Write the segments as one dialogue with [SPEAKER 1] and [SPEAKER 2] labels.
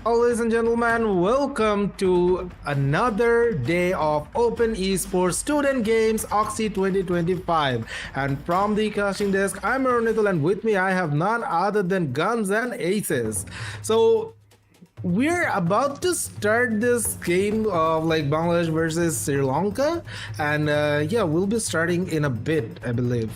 [SPEAKER 1] Ladies and gentlemen, welcome to another day of Open Esports Student Games OXY 2025. And from the casting desk, I'm Arunitul, and with me I have none other than Guns and Aces. So we're about to start this game of like Bangladesh versus Sri Lanka, and yeah, we'll be starting in a bit, I believe.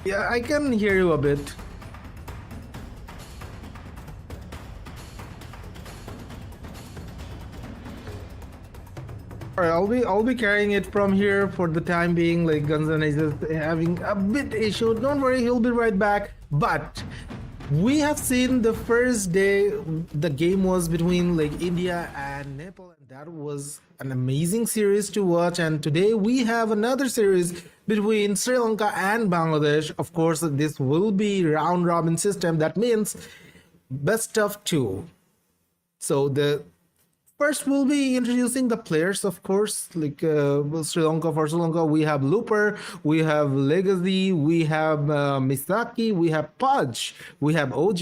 [SPEAKER 1] Yeah, I can hear you a bit. Alright, I'll be carrying it from here for the time being. Like Guns N' Aces having a bit issue. Don't worry, he'll be right back. But we have seen the first day the game was between like India and Nepal, and that was an amazing series to watch. And today we have another series between Sri Lanka and Bangladesh. Of course, this will be round robin system. That means best of two. So the first, we'll be introducing the players, of course. Like Sri Lanka, for Sri Lanka, we have Looper, we have Legacy, we have Misaki, we have Pudge, we have OG.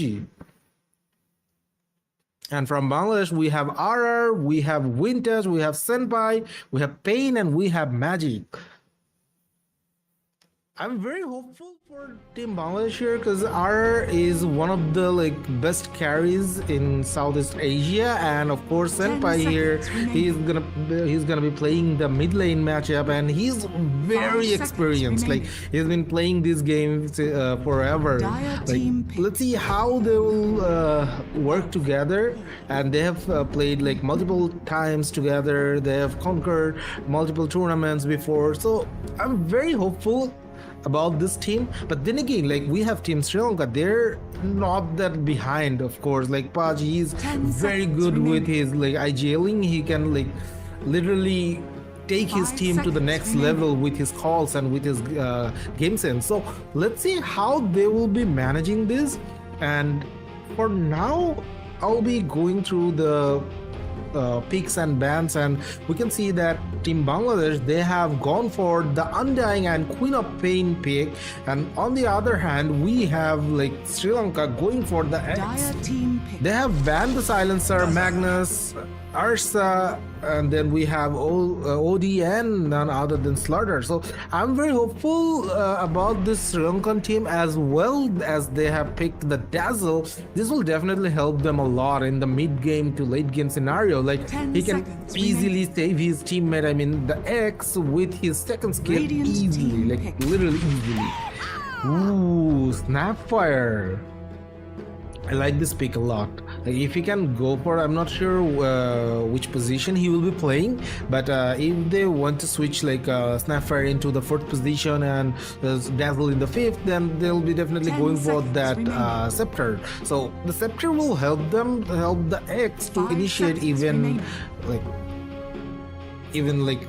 [SPEAKER 1] And from Bangladesh, we have RR, we have Winters, we have Senpai, we have Pain, and we have Magic. I'm very hopeful for Team Bangladesh here because RR is one of the like best carries in Southeast Asia, and of course Senpai here he's gonna be playing the mid lane matchup, and he's very experienced. Like he's been playing these games forever. Like let's see how they will work together, and they have played like multiple times together. They have conquered multiple tournaments before, so I'm very hopeful about this team. But then again, like we have Team Sri Lanka, they're not that behind. Of course, like Paj, he's very good with his like IGLing. He can like literally take his team to the next level with his calls and with his game sense. So let's see how they will be managing this. And for now, I'll be going through the picks and bans, and we can see that Team Bangladesh, they have gone for the Undying and Queen of Pain pick, and on the other hand we have like Sri Lanka going for the X. They have banned the Silencer, Magnus, Arsa, and then we have ODN, none other than Slaughter. So I'm very hopeful about this Sri Lankan team, as well as they have picked the Dazzle. This will definitely help them a lot in the mid game to late game scenario. Like he can easily save his teammate, I mean the X, with his second skill easily, like literally easily. Ooh, Snapfire. I like this pick a lot. Like if he can go for, I'm not sure which position he will be playing, but if they want to switch like Snapfire into the 4th position and Dazzle in the 5th, then they'll be definitely going for that Scepter. So the Scepter will help them, help the X to initiate even like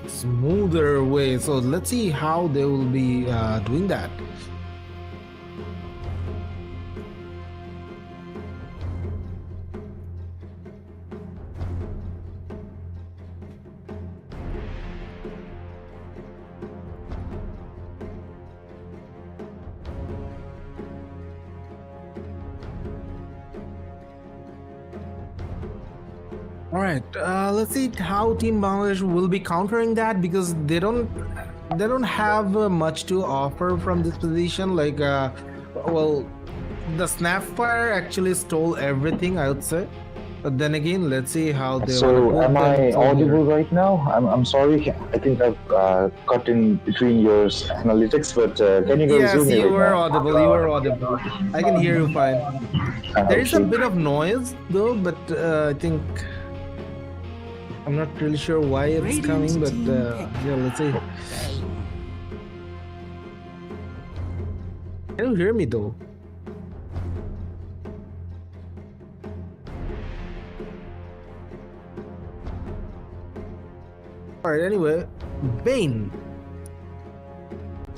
[SPEAKER 1] smoother way. So let's see how they will be doing that. All right, let's see how Team Bangladesh will be countering that, because they don't have much to offer from this position. Like, well, the Snapfire actually stole everything, I would say. But then again, let's see how they.
[SPEAKER 2] So, am I audible right now? I'm sorry. I think I've cut in between your analytics, but can you go
[SPEAKER 1] yes,
[SPEAKER 2] zoom in?
[SPEAKER 1] Yes, you
[SPEAKER 2] right
[SPEAKER 1] were
[SPEAKER 2] now?
[SPEAKER 1] audible. You were audible. I can hear you fine. There is a bit of noise though, but I think. I'm not really sure why it's coming, but yeah, let's see. Can you hear me though? Alright, anyway, Bane.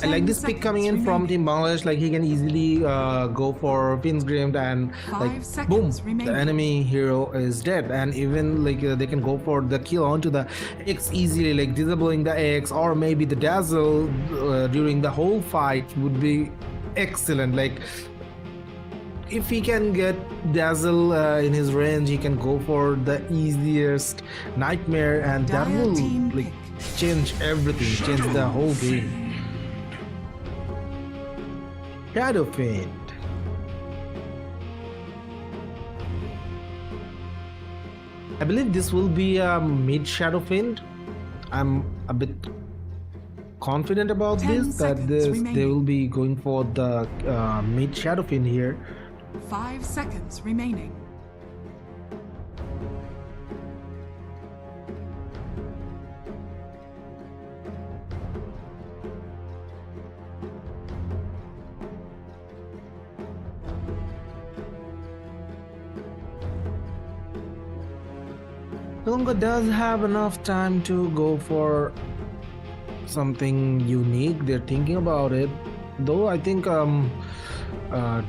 [SPEAKER 1] I like this pick coming in from Team Bangladesh. Like he can easily go for Pin's Grim and like boom, the enemy hero is dead. And even like they can go for the kill onto the X easily, like disabling the X or maybe the dazzle during the whole fight would be excellent. Like if he can get dazzle in his range, he can go for the easiest nightmare, and that will like change everything, change the whole game. Shadow Fiend. I believe this will be a mid Shadow Fiend. I'm a bit confident about this, that they will be going for the mid Shadow Fiend here.
[SPEAKER 3] 5 seconds remaining.
[SPEAKER 1] Sri Lanka does have enough time to go for something unique. They're thinking about it, though. I think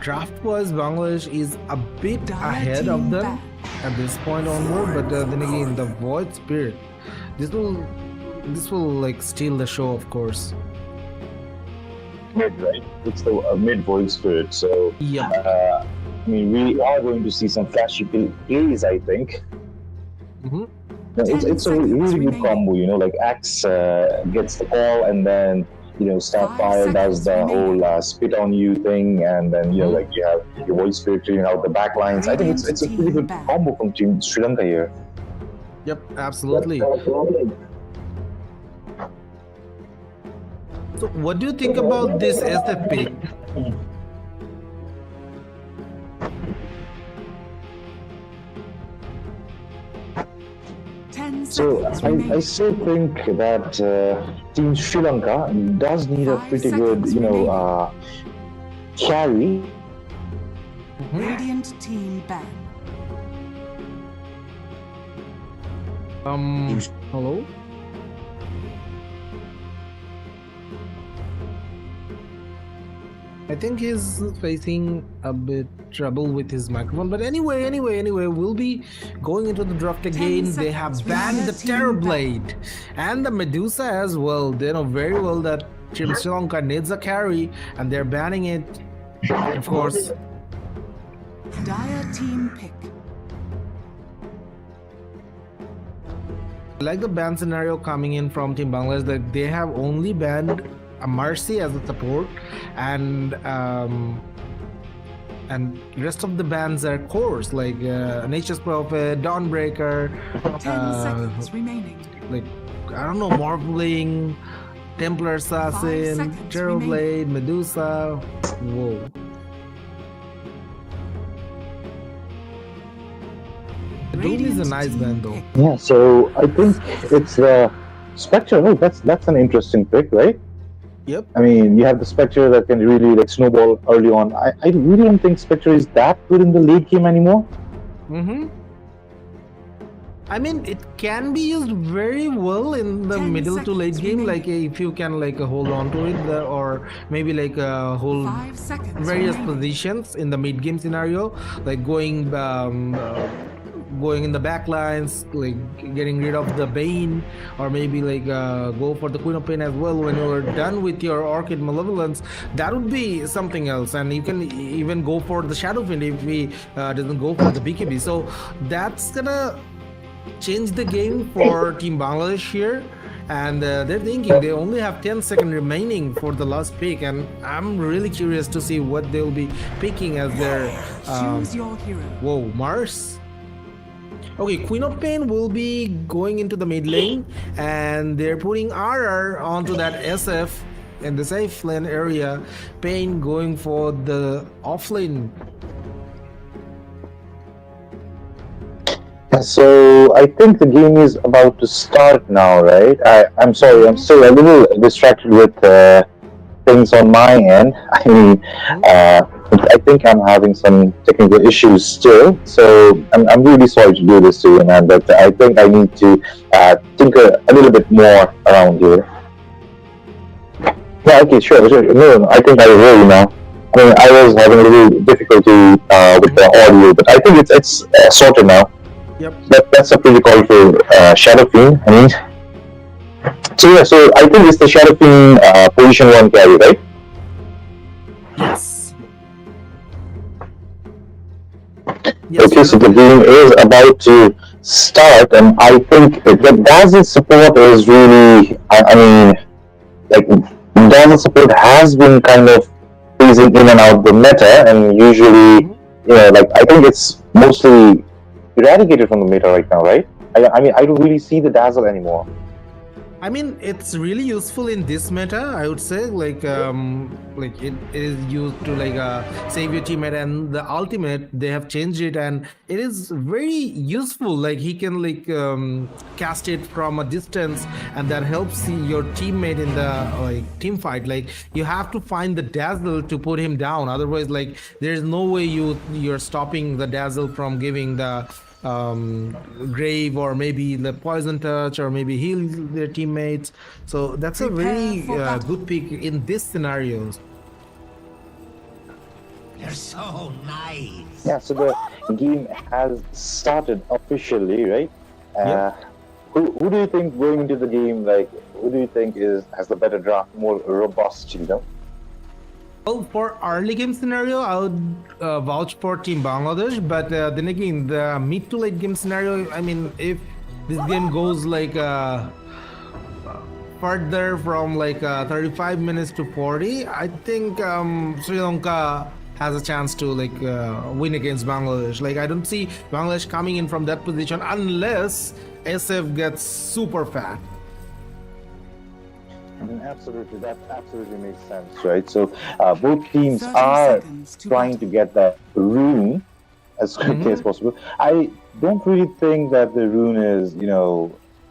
[SPEAKER 1] draft-wise, Bangladesh is a bit ahead of them at this point onward. But then again, the Void Spirit, this will like steal the show, of course.
[SPEAKER 2] Mid, right? It's the mid Void Spirit. So
[SPEAKER 1] yeah.
[SPEAKER 2] I mean, we are going to see some flashy plays, I think.
[SPEAKER 1] Mm-hmm.
[SPEAKER 2] It's a really good combo, you know, like Axe gets the call, and then, you know, Starfire does the whole spit on you thing, and then, you know, like you have your Void Spirit clearing out the back lines. I think it's a pretty good combo from Team Sri Lanka here.
[SPEAKER 1] Yep, absolutely. So what do you think about this SF pick?
[SPEAKER 2] So I still think that Team Sri Lanka does need a pretty good, you know, carry.
[SPEAKER 3] Radiant team ban.
[SPEAKER 1] Hello? I think he's facing a bit trouble with his microphone, but anyway, we'll be going into the draft again. They have banned the Terrorblade and the Medusa as well. They know very well that Team Sri Lanka needs a carry, and they're banning it, of course.
[SPEAKER 3] Dire team pick.
[SPEAKER 1] I like the ban scenario coming in from Team Bangladesh, that they have only banned a Mercy as a support, and rest of the bans are cores like Nature's Prophet, Dawnbreaker,
[SPEAKER 3] 10 seconds remaining.
[SPEAKER 1] like I don't know, Marbling, Templar Assassin, Terrorblade, Medusa. Whoa. Doom is a nice band though.
[SPEAKER 2] Yeah, so I think it's Spectre. Oh, that's an interesting pick, right?
[SPEAKER 1] Yep.
[SPEAKER 2] I mean, you have the Spectre that can really like snowball early on. I really don't think Spectre is that good in the late game anymore.
[SPEAKER 1] Mm-hmm. I mean, it can be used very well in the middle to late game, like if you can like hold on to it, or maybe like hold various positions in the mid game scenario, like going in the back lines, like getting rid of the Bane, or maybe like go for the Queen of Pain as well when you're done with your Orchid Malevolence. That would be something else. And you can even go for the Shadow Fiend if he doesn't go for the BKB. So that's gonna change the game for Team Bangladesh here. And they're thinking they only have 10 seconds remaining for the last pick, and I'm really curious to see what they'll be picking as their
[SPEAKER 3] Choose your hero.
[SPEAKER 1] Whoa, Mars. Okay, Queen of Pain will be going into the mid lane, and they're putting RR onto that SF in the safe lane area. Pain going for the offlane.
[SPEAKER 2] So I think the game is about to start now, right? I'm sorry, I'm still a little distracted with things on my end. I mean, I think I'm having some technical issues still, so I'm really sorry to do this to you, man, but I think I need to think a little bit more around here. Yeah, okay, sure, sure. No, I think I will now. I mean, I was having a little difficulty with the audio, but I think it's sorted now.
[SPEAKER 1] Yep.
[SPEAKER 2] That's a pretty colorful Shadow Fiend. I mean, so yeah, so I think it's the Shadow Fiend position 1 carry, right?
[SPEAKER 1] Yes. Yes.
[SPEAKER 2] Okay, so the game is about to start, and I think the Dazzle support is really, I mean, like, Dazzle support has been kind of phasing in and out the meta, and usually, like, I think it's mostly eradicated from the meta right now, right? I mean, I don't really see the Dazzle anymore.
[SPEAKER 1] I mean, it's really useful in this meta. I would say, like it is used to save your teammate, and the ultimate they have changed it, and it is very useful. Like he can cast it from a distance, and that helps your teammate in the team fight. Like you have to find the dazzle to put him down. Otherwise, like there's no way you're stopping the dazzle from giving the grave or maybe the poison touch or maybe heal their teammates. So that's a very good pick in these scenarios.
[SPEAKER 4] You're so nice.
[SPEAKER 2] Yeah, so the game has started officially, right?
[SPEAKER 1] Yep.
[SPEAKER 2] Who do you think going into the game, like, who do you think has the better draft, more robust, you know?
[SPEAKER 1] Well, for early game scenario, I would vouch for Team Bangladesh, but then again, the mid to late game scenario, I mean, if this game goes further from 35 minutes to 40, I think Sri Lanka has a chance to win against Bangladesh. Like I don't see Bangladesh coming in from that position unless SF gets super fat.
[SPEAKER 2] I mean, absolutely, that absolutely makes sense, right? So both teams
[SPEAKER 3] 30
[SPEAKER 2] are
[SPEAKER 3] seconds to
[SPEAKER 2] trying to get that rune as quickly as possible. I don't really think that the rune is,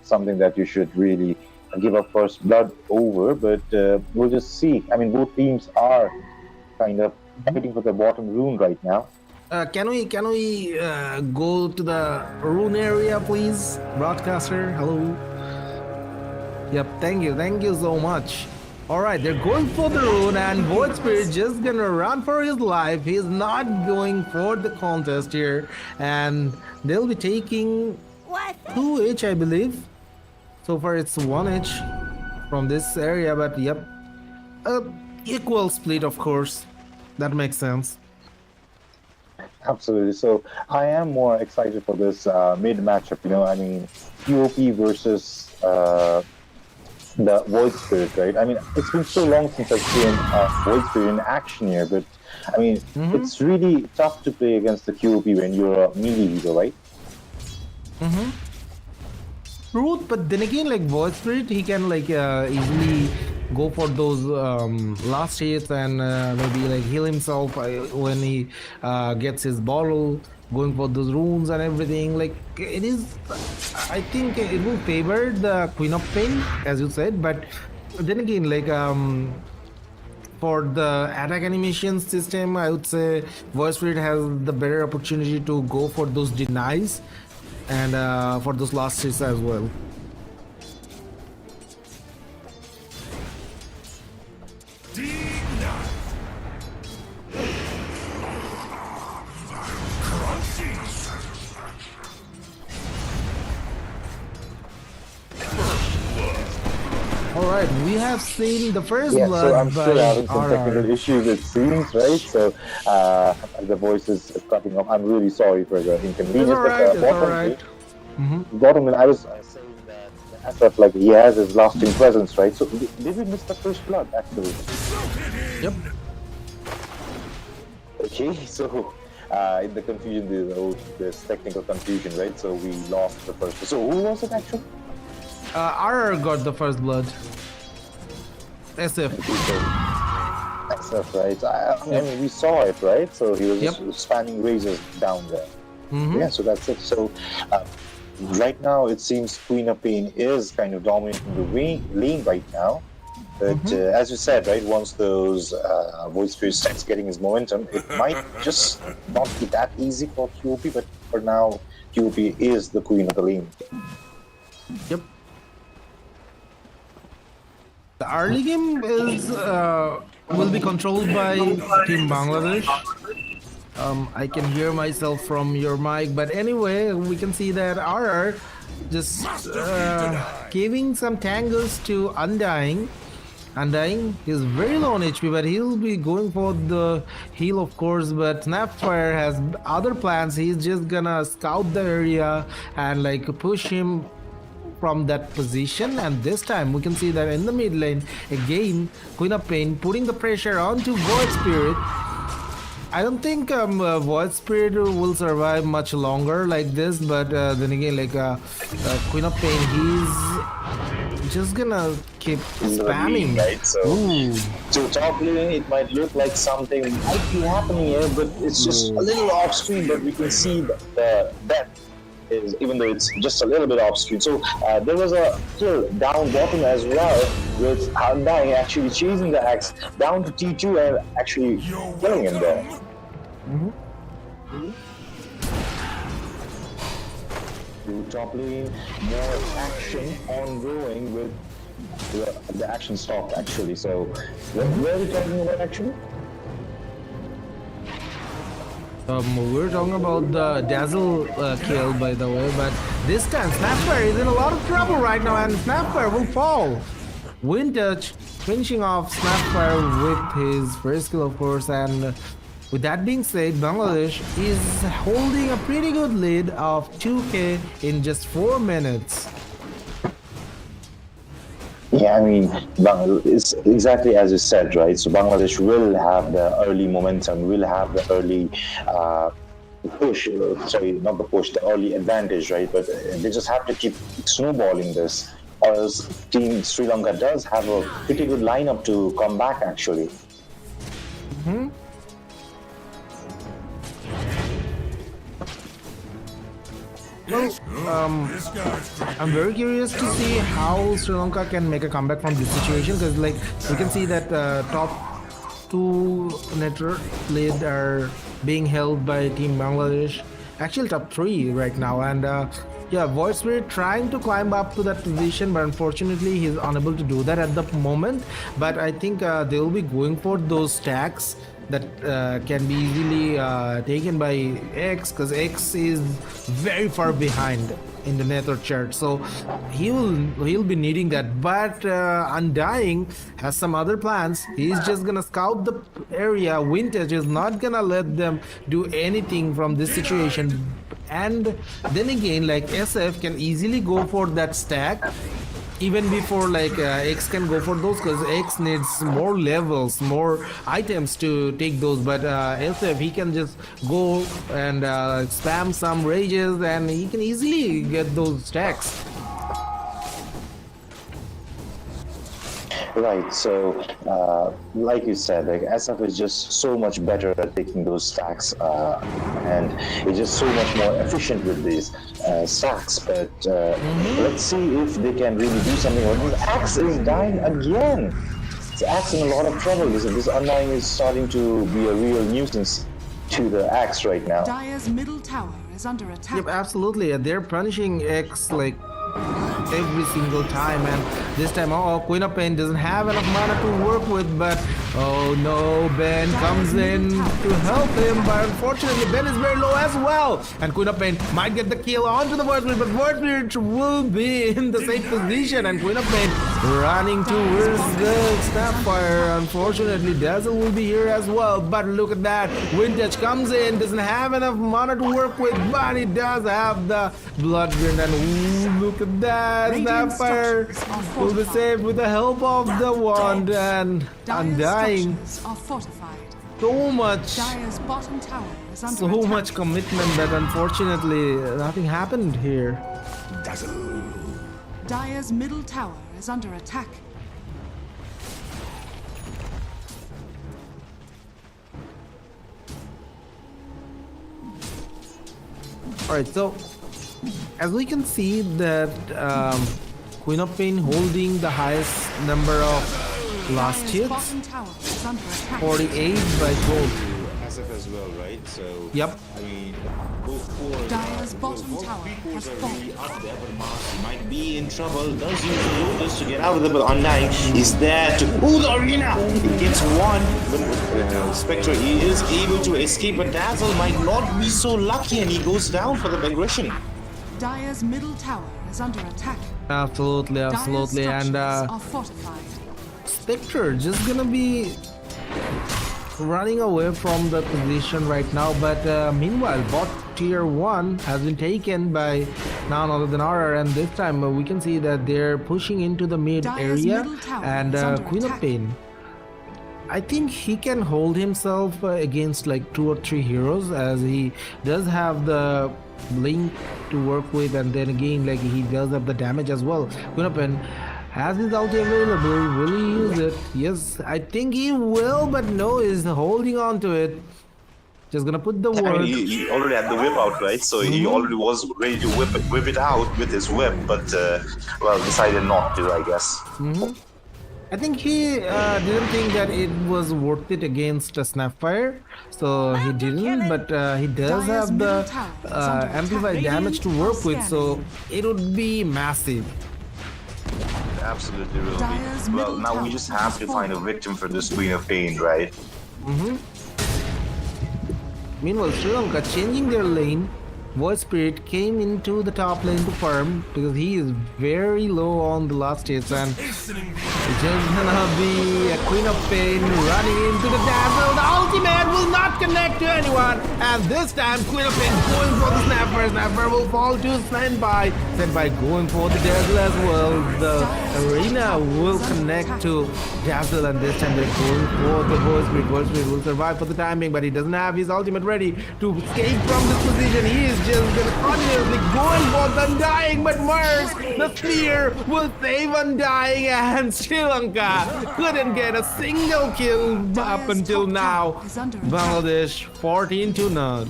[SPEAKER 2] something that you should really give up first blood over, but we'll just see. I mean, both teams are kind of fighting for the bottom rune right now.
[SPEAKER 1] Can we go to the rune area, please, broadcaster? Hello. Yep, thank you so much. All right, they're going for the rune, and Void Spirit just gonna run for his life. He's not going for the contest here, and they'll be taking 2H, I believe. So far, it's 1H from this area, but yep, equal split, of course. That makes sense.
[SPEAKER 2] Absolutely. So I am more excited for this mid matchup. I mean, QOP versus the Void Spirit, right? I mean, it's been so long since I've seen Void Spirit in action here, but I mean, it's really tough to play against the QOP when you're a melee hero, right?
[SPEAKER 1] Truth, but then again, like Void Spirit, he can easily go for those last hits and maybe heal himself when he gets his bottle, going for those runes and everything. Like it is, I think it will favor the Queen of Pain, as you said, but then again, for the attack animation system, I would say Void Spirit has the better opportunity to go for those denies and for those last hits as well. Alright, we have seen the first
[SPEAKER 2] Yeah,
[SPEAKER 1] blood
[SPEAKER 2] so I'm
[SPEAKER 1] by
[SPEAKER 2] still having some
[SPEAKER 1] RR.
[SPEAKER 2] technical issues it seems, right? So the voice is cutting off. I'm really sorry for the inconvenience.
[SPEAKER 1] It's alright,
[SPEAKER 2] But
[SPEAKER 1] it's alright.
[SPEAKER 2] bottom line, I was saying that SF, he has his lasting presence, right? So did we miss the first blood, actually?
[SPEAKER 1] Yep.
[SPEAKER 2] Okay, so in the confusion, there's technical confusion, right? So we lost the first. So who was it actually?
[SPEAKER 1] RR got the first blood. SF.
[SPEAKER 2] SF, right? I mean, we saw it, right? So he was just spanning razors down there. Yeah, so that's it. So right now, it seems Queen of Pain is kind of dominating the lane right now. But as you said, right, once those Void Spirit starts getting his momentum, it might just not be that easy for QOP. But for now, QOP is the queen of the lane.
[SPEAKER 1] Yep. The early game is will be controlled by Team Bangladesh. I can hear myself from your mic, but anyway, we can see that RR just giving some tangles to Undying. Undying is very low on HP, but he'll be going for the heal, of course. But Snapfire has other plans. He's just gonna scout the area and like push him from that position. And this time we can see that in the mid lane again, Queen of Pain putting the pressure onto Void Spirit. I don't think Void Spirit will survive much longer like this, but then again, like Queen of Pain, he's just gonna keep spamming.
[SPEAKER 2] Right? So top lane, it might look like something might be happening here, but it's just a little off screen. But we can see the depth is, even though it's just a little bit off screen. So there was a kill down bottom as well, with Undying actually chasing the axe down to T2 and actually killing him there. To top lane, more action ongoing with the action stopped actually. So where are we talking about actually?
[SPEAKER 1] We're talking about the Dazzle kill, by the way, but this time Snapfire is in a lot of trouble right now, and Snapfire will fall. Windtouch finishing off Snapfire with his first kill, of course, and with that being said, Bangladesh is holding a pretty good lead of 2k in just 4 minutes.
[SPEAKER 2] Yeah, I mean, it's exactly as you said, right? So Bangladesh will have the early momentum, will have the early push, sorry, not the push, the early advantage, right? But they just have to keep snowballing this, or else Team Sri Lanka does have a pretty good lineup to come back, actually.
[SPEAKER 1] Well, I'm very curious to see how Sri Lanka can make a comeback from this situation, because like we can see that top 2 network lead are being held by Team Bangladesh, actually top 3 right now, and yeah, Void Spirit trying to climb up to that position, but unfortunately he's unable to do that at the moment. But I think they will be going for those stacks that can be easily taken by X, because X is very far behind in the network chart, so he'll be needing that. But Undying has some other plans. He's just gonna scout the area. Windtouch is not gonna let them do anything from this situation. And then again, like SF can easily go for that stack even before like X can go for those, because X needs more levels, more items to take those. But SF, he can just go and spam some rages and he can easily get those stacks.
[SPEAKER 2] Right, so like you said, like SF is just so much better at taking those stacks, and it's just so much more efficient with these stacks. But let's see if they can really do something. This Axe is dying again. This Axe in a lot of trouble. This Undying is starting to be a real nuisance to the Axe right now.
[SPEAKER 3] Dire's middle tower is under attack.
[SPEAKER 1] Yep, absolutely. They're punishing X like every single time, and this time Queen of Pain doesn't have enough mana to work with. But oh no, Ben comes in to help him, but unfortunately Ben is very low as well, and Queen of Pain might get the kill onto the Void Spirit, but Void Spirit will be in the safe position, and Queen of Pain running towards the Snapfire. Unfortunately Dazzle will be here as well, but look at that, Windtouch comes in, doesn't have enough mana to work with, but he does have the Blood Grin, and ooh, look at that, Snapfire will be saved with the help of the wand, and Undying.
[SPEAKER 3] Are fortified.
[SPEAKER 1] So much,
[SPEAKER 3] Dire's bottom tower is under
[SPEAKER 1] so
[SPEAKER 3] attack.
[SPEAKER 1] much commitment that unfortunately nothing happened here.
[SPEAKER 3] Dire's middle tower is under attack.
[SPEAKER 1] Alright, so as we can see that Queen of Pain holding the highest number of last
[SPEAKER 3] Dire's
[SPEAKER 1] hits,
[SPEAKER 3] bottom tower is under attack.
[SPEAKER 1] 48 by gold.
[SPEAKER 5] SF as well, right? So
[SPEAKER 1] Yep.
[SPEAKER 5] I mean, both cores
[SPEAKER 3] Dire's
[SPEAKER 5] are,
[SPEAKER 3] bottom
[SPEAKER 5] both
[SPEAKER 3] tower
[SPEAKER 5] three cores
[SPEAKER 3] has
[SPEAKER 5] are
[SPEAKER 3] fallen.
[SPEAKER 5] really up there, but Mars might be in trouble. Does use the Lotus to get out of it, but Undying is there to the arena. It gets one, but Spectre he is able to escape, but Dazzle might not be so lucky, and he goes down for the aggression.
[SPEAKER 3] Dire's middle tower is under attack.
[SPEAKER 1] Absolutely,
[SPEAKER 3] Dire's
[SPEAKER 1] absolutely. And
[SPEAKER 3] structures are fortified.
[SPEAKER 1] Spectre just gonna be running away from the position right now, but meanwhile bot tier 1 has been taken by none other than RR, and this time we can see that they're pushing into the mid
[SPEAKER 3] Dire's
[SPEAKER 1] area,
[SPEAKER 3] middle tower
[SPEAKER 1] and
[SPEAKER 3] is under
[SPEAKER 1] Queen of
[SPEAKER 3] attack.
[SPEAKER 1] Pain, I think he can hold himself against like 2 or 3 heroes, as he does have the link to work with, and then again like he does have the damage as well. Queen of Pain has his ulti available. Will he use it? Yes, I think he will, but no, he's holding on to it. Just gonna put the
[SPEAKER 6] I
[SPEAKER 1] word.
[SPEAKER 6] mean, he already had the whip out, right? So he already was ready to whip it out with his whip, but well, decided not to, I guess.
[SPEAKER 1] I think he didn't think that it was worth it against a Snapfire, so he didn't, but he does
[SPEAKER 3] Dire's
[SPEAKER 1] have the
[SPEAKER 3] middle tower is under attack.
[SPEAKER 1] amplified damage to work with, so it would be massive.
[SPEAKER 6] Absolutely will
[SPEAKER 3] Dire's
[SPEAKER 6] be. Well,
[SPEAKER 3] middle
[SPEAKER 6] now we
[SPEAKER 3] tower
[SPEAKER 6] just have to find a victim for this Queen of Pain, right?
[SPEAKER 1] Meanwhile, Sri Lanka changing their lane. Void Spirit came into the top lane to farm because he is very low on the last hits, and it's just gonna be a Queen of Pain running into the Dazzle. The ultimate will not connect to anyone, and this time Queen of Pain going for the Snapper. Snapper will fall to Senpai. Senpai going for the Dazzle as well. The arena will connect to Dazzle, and this time they're going for the Void Spirit. Void Spirit will survive for the timing, but he doesn't have his ultimate ready to escape from this position. He is just gonna continuously going for the Undying, but Mars, the spear will save Undying, and Sri Lanka couldn't get a single kill up
[SPEAKER 3] Dire's
[SPEAKER 1] until
[SPEAKER 3] top
[SPEAKER 1] now.
[SPEAKER 3] tower is under attack.
[SPEAKER 1] Bangladesh 14-0.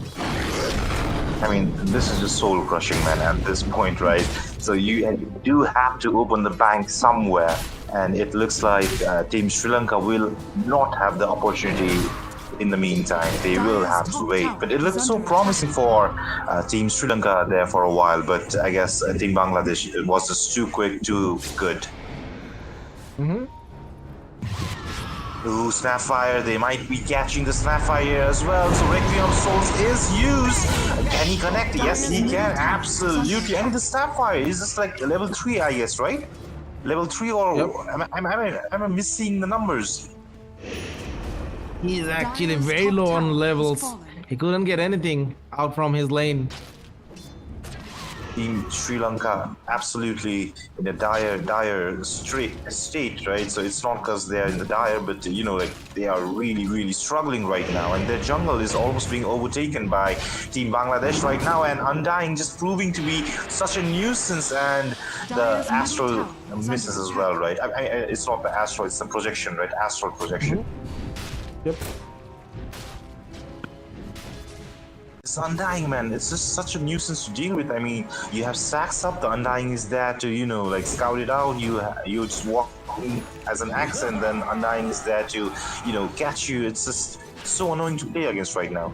[SPEAKER 6] I mean, this is just soul crushing, man, at this point, right? So you do have to open the bank somewhere, and it looks like Team Sri Lanka will not have the opportunity. In the meantime, they will have to wait. But it looks so promising for Team Sri Lanka there for a while. But I guess Team Bangladesh was just too quick, too good. Ooh, Snapfire. They might be catching the Snapfire as well. So Requiem of Souls is used. Can he connect? Yes, he can. Absolutely. I mean, the Snapfire is just like level 3, I guess, right? Level 3 or...
[SPEAKER 1] Yep.
[SPEAKER 6] Am I missing the numbers?
[SPEAKER 1] He's actually
[SPEAKER 3] Dire's
[SPEAKER 1] very
[SPEAKER 3] top
[SPEAKER 1] low
[SPEAKER 3] tower
[SPEAKER 1] on
[SPEAKER 3] has
[SPEAKER 1] levels.
[SPEAKER 3] fallen.
[SPEAKER 1] He couldn't get anything out from his lane.
[SPEAKER 6] Team Sri Lanka absolutely in a dire state, right? So it's not because they are in the dire, but you know, like they are really struggling right now, and their jungle is almost being overtaken by Team Bangladesh right now, and Undying just proving to be such a nuisance, and the
[SPEAKER 3] Dire's middle
[SPEAKER 6] Astral
[SPEAKER 3] tower is
[SPEAKER 6] misses
[SPEAKER 3] under
[SPEAKER 6] as well, right? It's not the Astral, it's the projection, right? Astral projection.
[SPEAKER 1] Yep.
[SPEAKER 6] It's Undying, man. It's just such a nuisance to deal with. I mean, you have Sax up, the Undying is there to, you know, like scout it out. You just walk in as an axe, and then Undying is there to, you know, catch you. It's just so annoying to play against right now.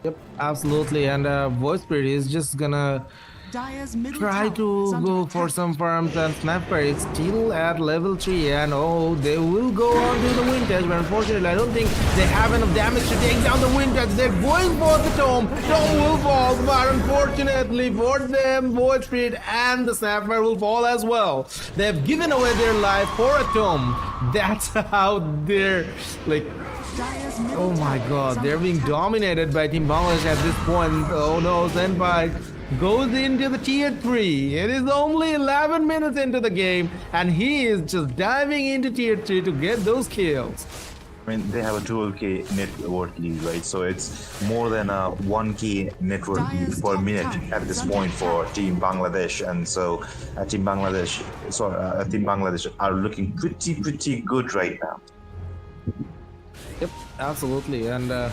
[SPEAKER 1] Yep, absolutely. And Voice Spirit is just gonna
[SPEAKER 3] Dire's middle
[SPEAKER 1] try
[SPEAKER 3] tower
[SPEAKER 1] to
[SPEAKER 3] is under
[SPEAKER 1] go for
[SPEAKER 3] attack.
[SPEAKER 1] some farms, and Snapper is still at level 3, and oh, they will go on to the Windage, but unfortunately I don't think they have enough damage to take down the Windage. They're going for the Tome. Tome will fall, but unfortunately for them, Void Spirit and the Snapper will fall as well. They've given away their life for a Tome. That's how they're like...
[SPEAKER 3] Dire's middle
[SPEAKER 1] Oh my
[SPEAKER 3] tower is
[SPEAKER 1] god,
[SPEAKER 3] under
[SPEAKER 1] they're being
[SPEAKER 3] attack.
[SPEAKER 1] dominated by Team Bangladesh at this point. Oh no, Senpai goes into the tier 3. It is only 11 minutes into the game, and he is just diving into tier 3 to get those kills.
[SPEAKER 6] I mean, they have a 12k net worth lead, right? So it's more than a 1k net worth lead per minute at this point for Team Bangladesh, and so Team Bangladesh are looking pretty good right now.
[SPEAKER 1] Yep, absolutely. And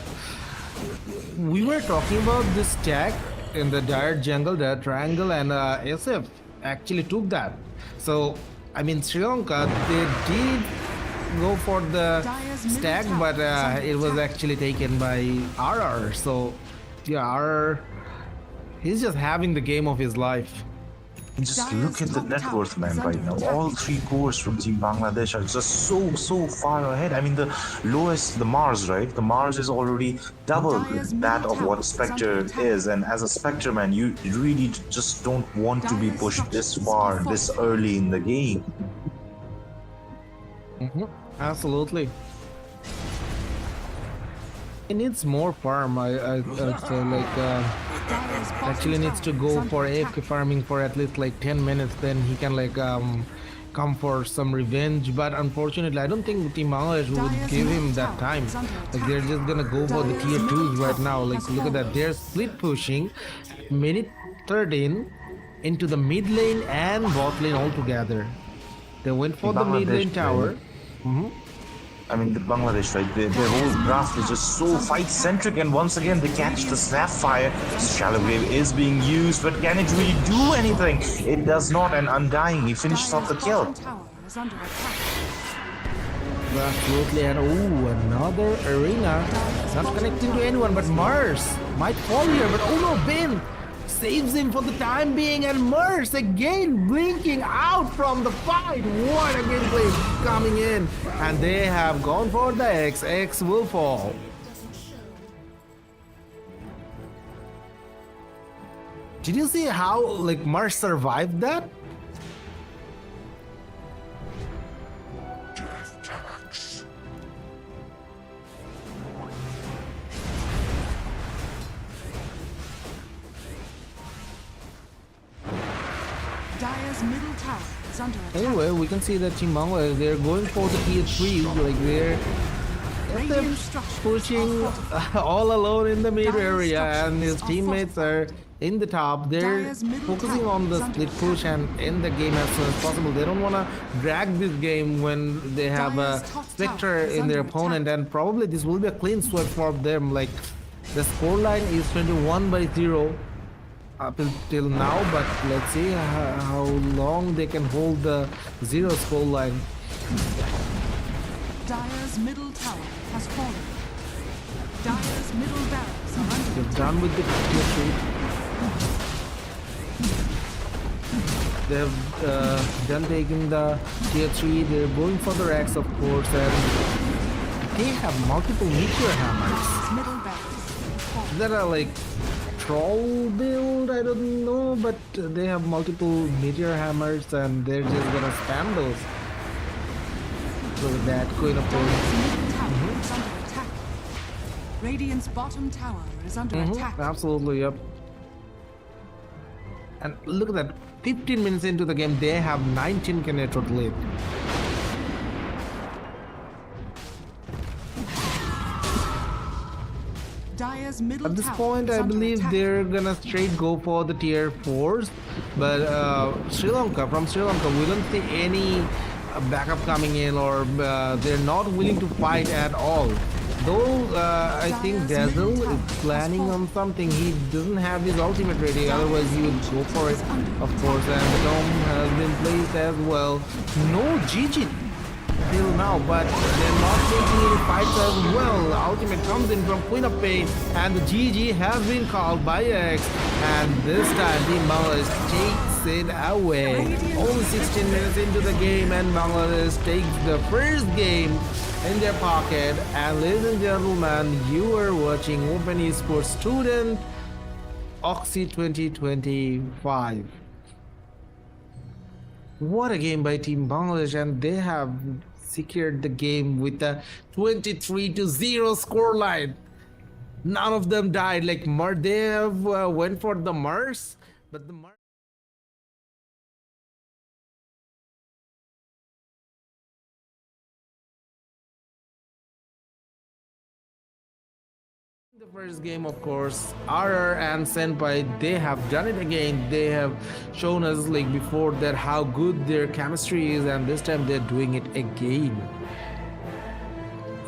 [SPEAKER 1] we were talking about this tag in the dire jungle, the triangle, and SF actually took that. So, I mean, Sri Lanka, they did go for the
[SPEAKER 3] Dire's middle
[SPEAKER 1] stack,
[SPEAKER 3] tower
[SPEAKER 1] but
[SPEAKER 3] is under
[SPEAKER 1] it was
[SPEAKER 3] attack.
[SPEAKER 1] actually taken by RR. So yeah, RR, he's just having the game of his life.
[SPEAKER 6] Just look at the net worth, man, right now. All three cores from Team Bangladesh are just so far ahead. I mean, the lowest, the Mars, right? The Mars is already double that of what Spectre is. And as a Spectre, man, you really just don't want to be pushed this far, this early in the game.
[SPEAKER 1] Absolutely. It needs more farm. I'd say like actually needs to go for AFK farming for at least like 10 minutes. Then he can like come for some revenge. But unfortunately, I don't think Team Bangladesh would give him that time. Like they're just gonna go for the tier 2s right now. Like look at that. They're split pushing. Minute 13 into the mid lane and bot lane all together. They went for the mid lane
[SPEAKER 6] Bangladesh,
[SPEAKER 1] tower.
[SPEAKER 6] I mean, the Bangladesh, right? Their whole draft is just so fight-centric, and once again, they catch the Snapfire. Shallow Grave is being used, but can it really do anything? It does not, and Undying, he finishes off the kill.
[SPEAKER 1] Absolutely, and another arena. It's not connecting to anyone, but Mars might fall here. But oh no, Ben saves him for the time being, and Mars again blinking out from the fight. What a gameplay coming in, and they have gone for the X. X will fall. Did you see how like Mars survived that?
[SPEAKER 3] Dire's middle tower is under attack.
[SPEAKER 1] Anyway, we can see that Team Bangladesh, they're going for the tier 3, like they're
[SPEAKER 3] Radiant structures
[SPEAKER 1] pushing
[SPEAKER 3] are fortified.
[SPEAKER 1] all alone in the mid
[SPEAKER 3] Dire's
[SPEAKER 1] area, and his
[SPEAKER 3] structures are
[SPEAKER 1] teammates are in the top. They're
[SPEAKER 3] Dire's middle
[SPEAKER 1] focusing
[SPEAKER 3] tower
[SPEAKER 1] on the
[SPEAKER 3] is under
[SPEAKER 1] split
[SPEAKER 3] attack.
[SPEAKER 1] push and end the game as soon as possible. They don't want to drag this game when they have a
[SPEAKER 3] Dire's top
[SPEAKER 1] Spectre
[SPEAKER 3] tower is
[SPEAKER 1] in their
[SPEAKER 3] under
[SPEAKER 1] opponent,
[SPEAKER 3] attack.
[SPEAKER 1] and probably this will be a clean sweep for them. Like the scoreline is 21-0 up till now, but let's see how long they can hold the 0 scoreline.
[SPEAKER 3] Dire's middle tower has fallen. Dire's middle barracks are under
[SPEAKER 1] They're
[SPEAKER 3] attack.
[SPEAKER 1] done with the tier 3. They have done taking the tier 3. They're going for the racks, of course, and they have multiple meteor hammers
[SPEAKER 3] Dire's middle barracks has fallen.
[SPEAKER 1] that are like troll build. I don't know, but they have multiple meteor hammers, and they're just gonna spam those. Look at that, Queen of
[SPEAKER 3] Dire's
[SPEAKER 1] Thrones.
[SPEAKER 3] middle tower is under attack. Radiant's bottom tower is under attack.
[SPEAKER 1] Absolutely, yep. And look at that, 15 minutes into the game, they have 19k net worth lead.
[SPEAKER 3] Dire's middle
[SPEAKER 1] At this
[SPEAKER 3] tower
[SPEAKER 1] point,
[SPEAKER 3] is
[SPEAKER 1] I
[SPEAKER 3] under
[SPEAKER 1] believe
[SPEAKER 3] attack.
[SPEAKER 1] they're gonna straight go for the tier 4s, but Sri Lanka, we don't see any backup coming in, or they're not willing to fight at all. Though I think Dazzle is planning on something. He doesn't have his ultimate ready, otherwise he would go for it, of course. And the dome has been placed as well. No GG till now, but they're not taking any fights as well. Ultimate comes in from Queen of Pain, and the GG has been called by X, and this time Team Bangladesh takes it away. Only 16 minutes into the game, and Bangladesh takes the first game in their pocket. And ladies and gentlemen, you are watching Open Esports Student OXY 2025. What a game by Team Bangladesh, and they have secured the game with a 23-0 scoreline. None of them died. Like they have went for the Mars, but the Mars. The first game, of course, RR and Senpai, they have done it again. They have shown us like before that how good their chemistry is, and this time they're doing it again.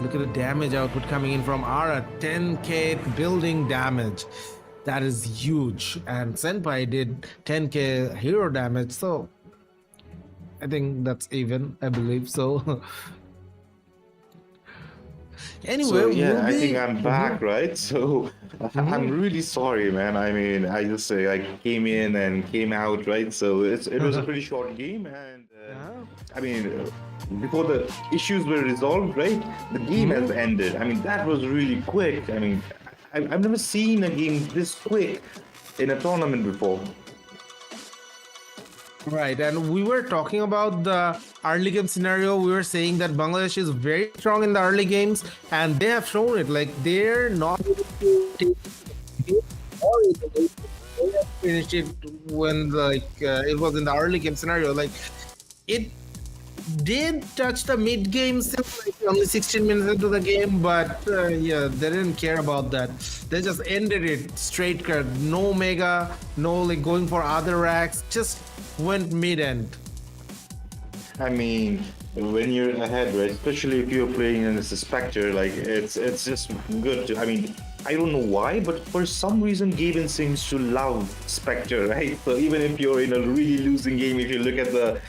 [SPEAKER 1] Look at the damage output coming in from RR, 10k building damage. That is huge. And Senpai did 10k hero damage, so I think that's even, I believe so. Anyway,
[SPEAKER 5] So
[SPEAKER 1] we'll
[SPEAKER 5] yeah, I
[SPEAKER 1] be.
[SPEAKER 5] think I'm back, right? So I'm
[SPEAKER 1] Mhm.
[SPEAKER 5] really sorry, man. I mean, I just I came in and came out, right? So it was a pretty short game, and
[SPEAKER 1] Yeah.
[SPEAKER 5] I mean, before the issues were resolved, right? The game has
[SPEAKER 1] Mhm.
[SPEAKER 5] ended. I mean, that was really quick. I mean, I've never seen a game this quick in a tournament before.
[SPEAKER 1] Right, and we were talking about the early game scenario. We were saying that Bangladesh is very strong in the early games, and they have shown it. Like they're not able to take the game or even they have finished it when it was in the early game scenario. Like it did touch the mid game still, like only 16 minutes into the game, but yeah, they didn't care about that. They just ended it straight cut, no mega, no like going for other racks, just went mid end.
[SPEAKER 5] I mean, when you're ahead, right? Especially if you're playing as a Spectre, like it's just good to. I mean, I don't know why, but for some reason, Gaben seems to love Spectre, right? So even if you're in a really losing game, if you look at the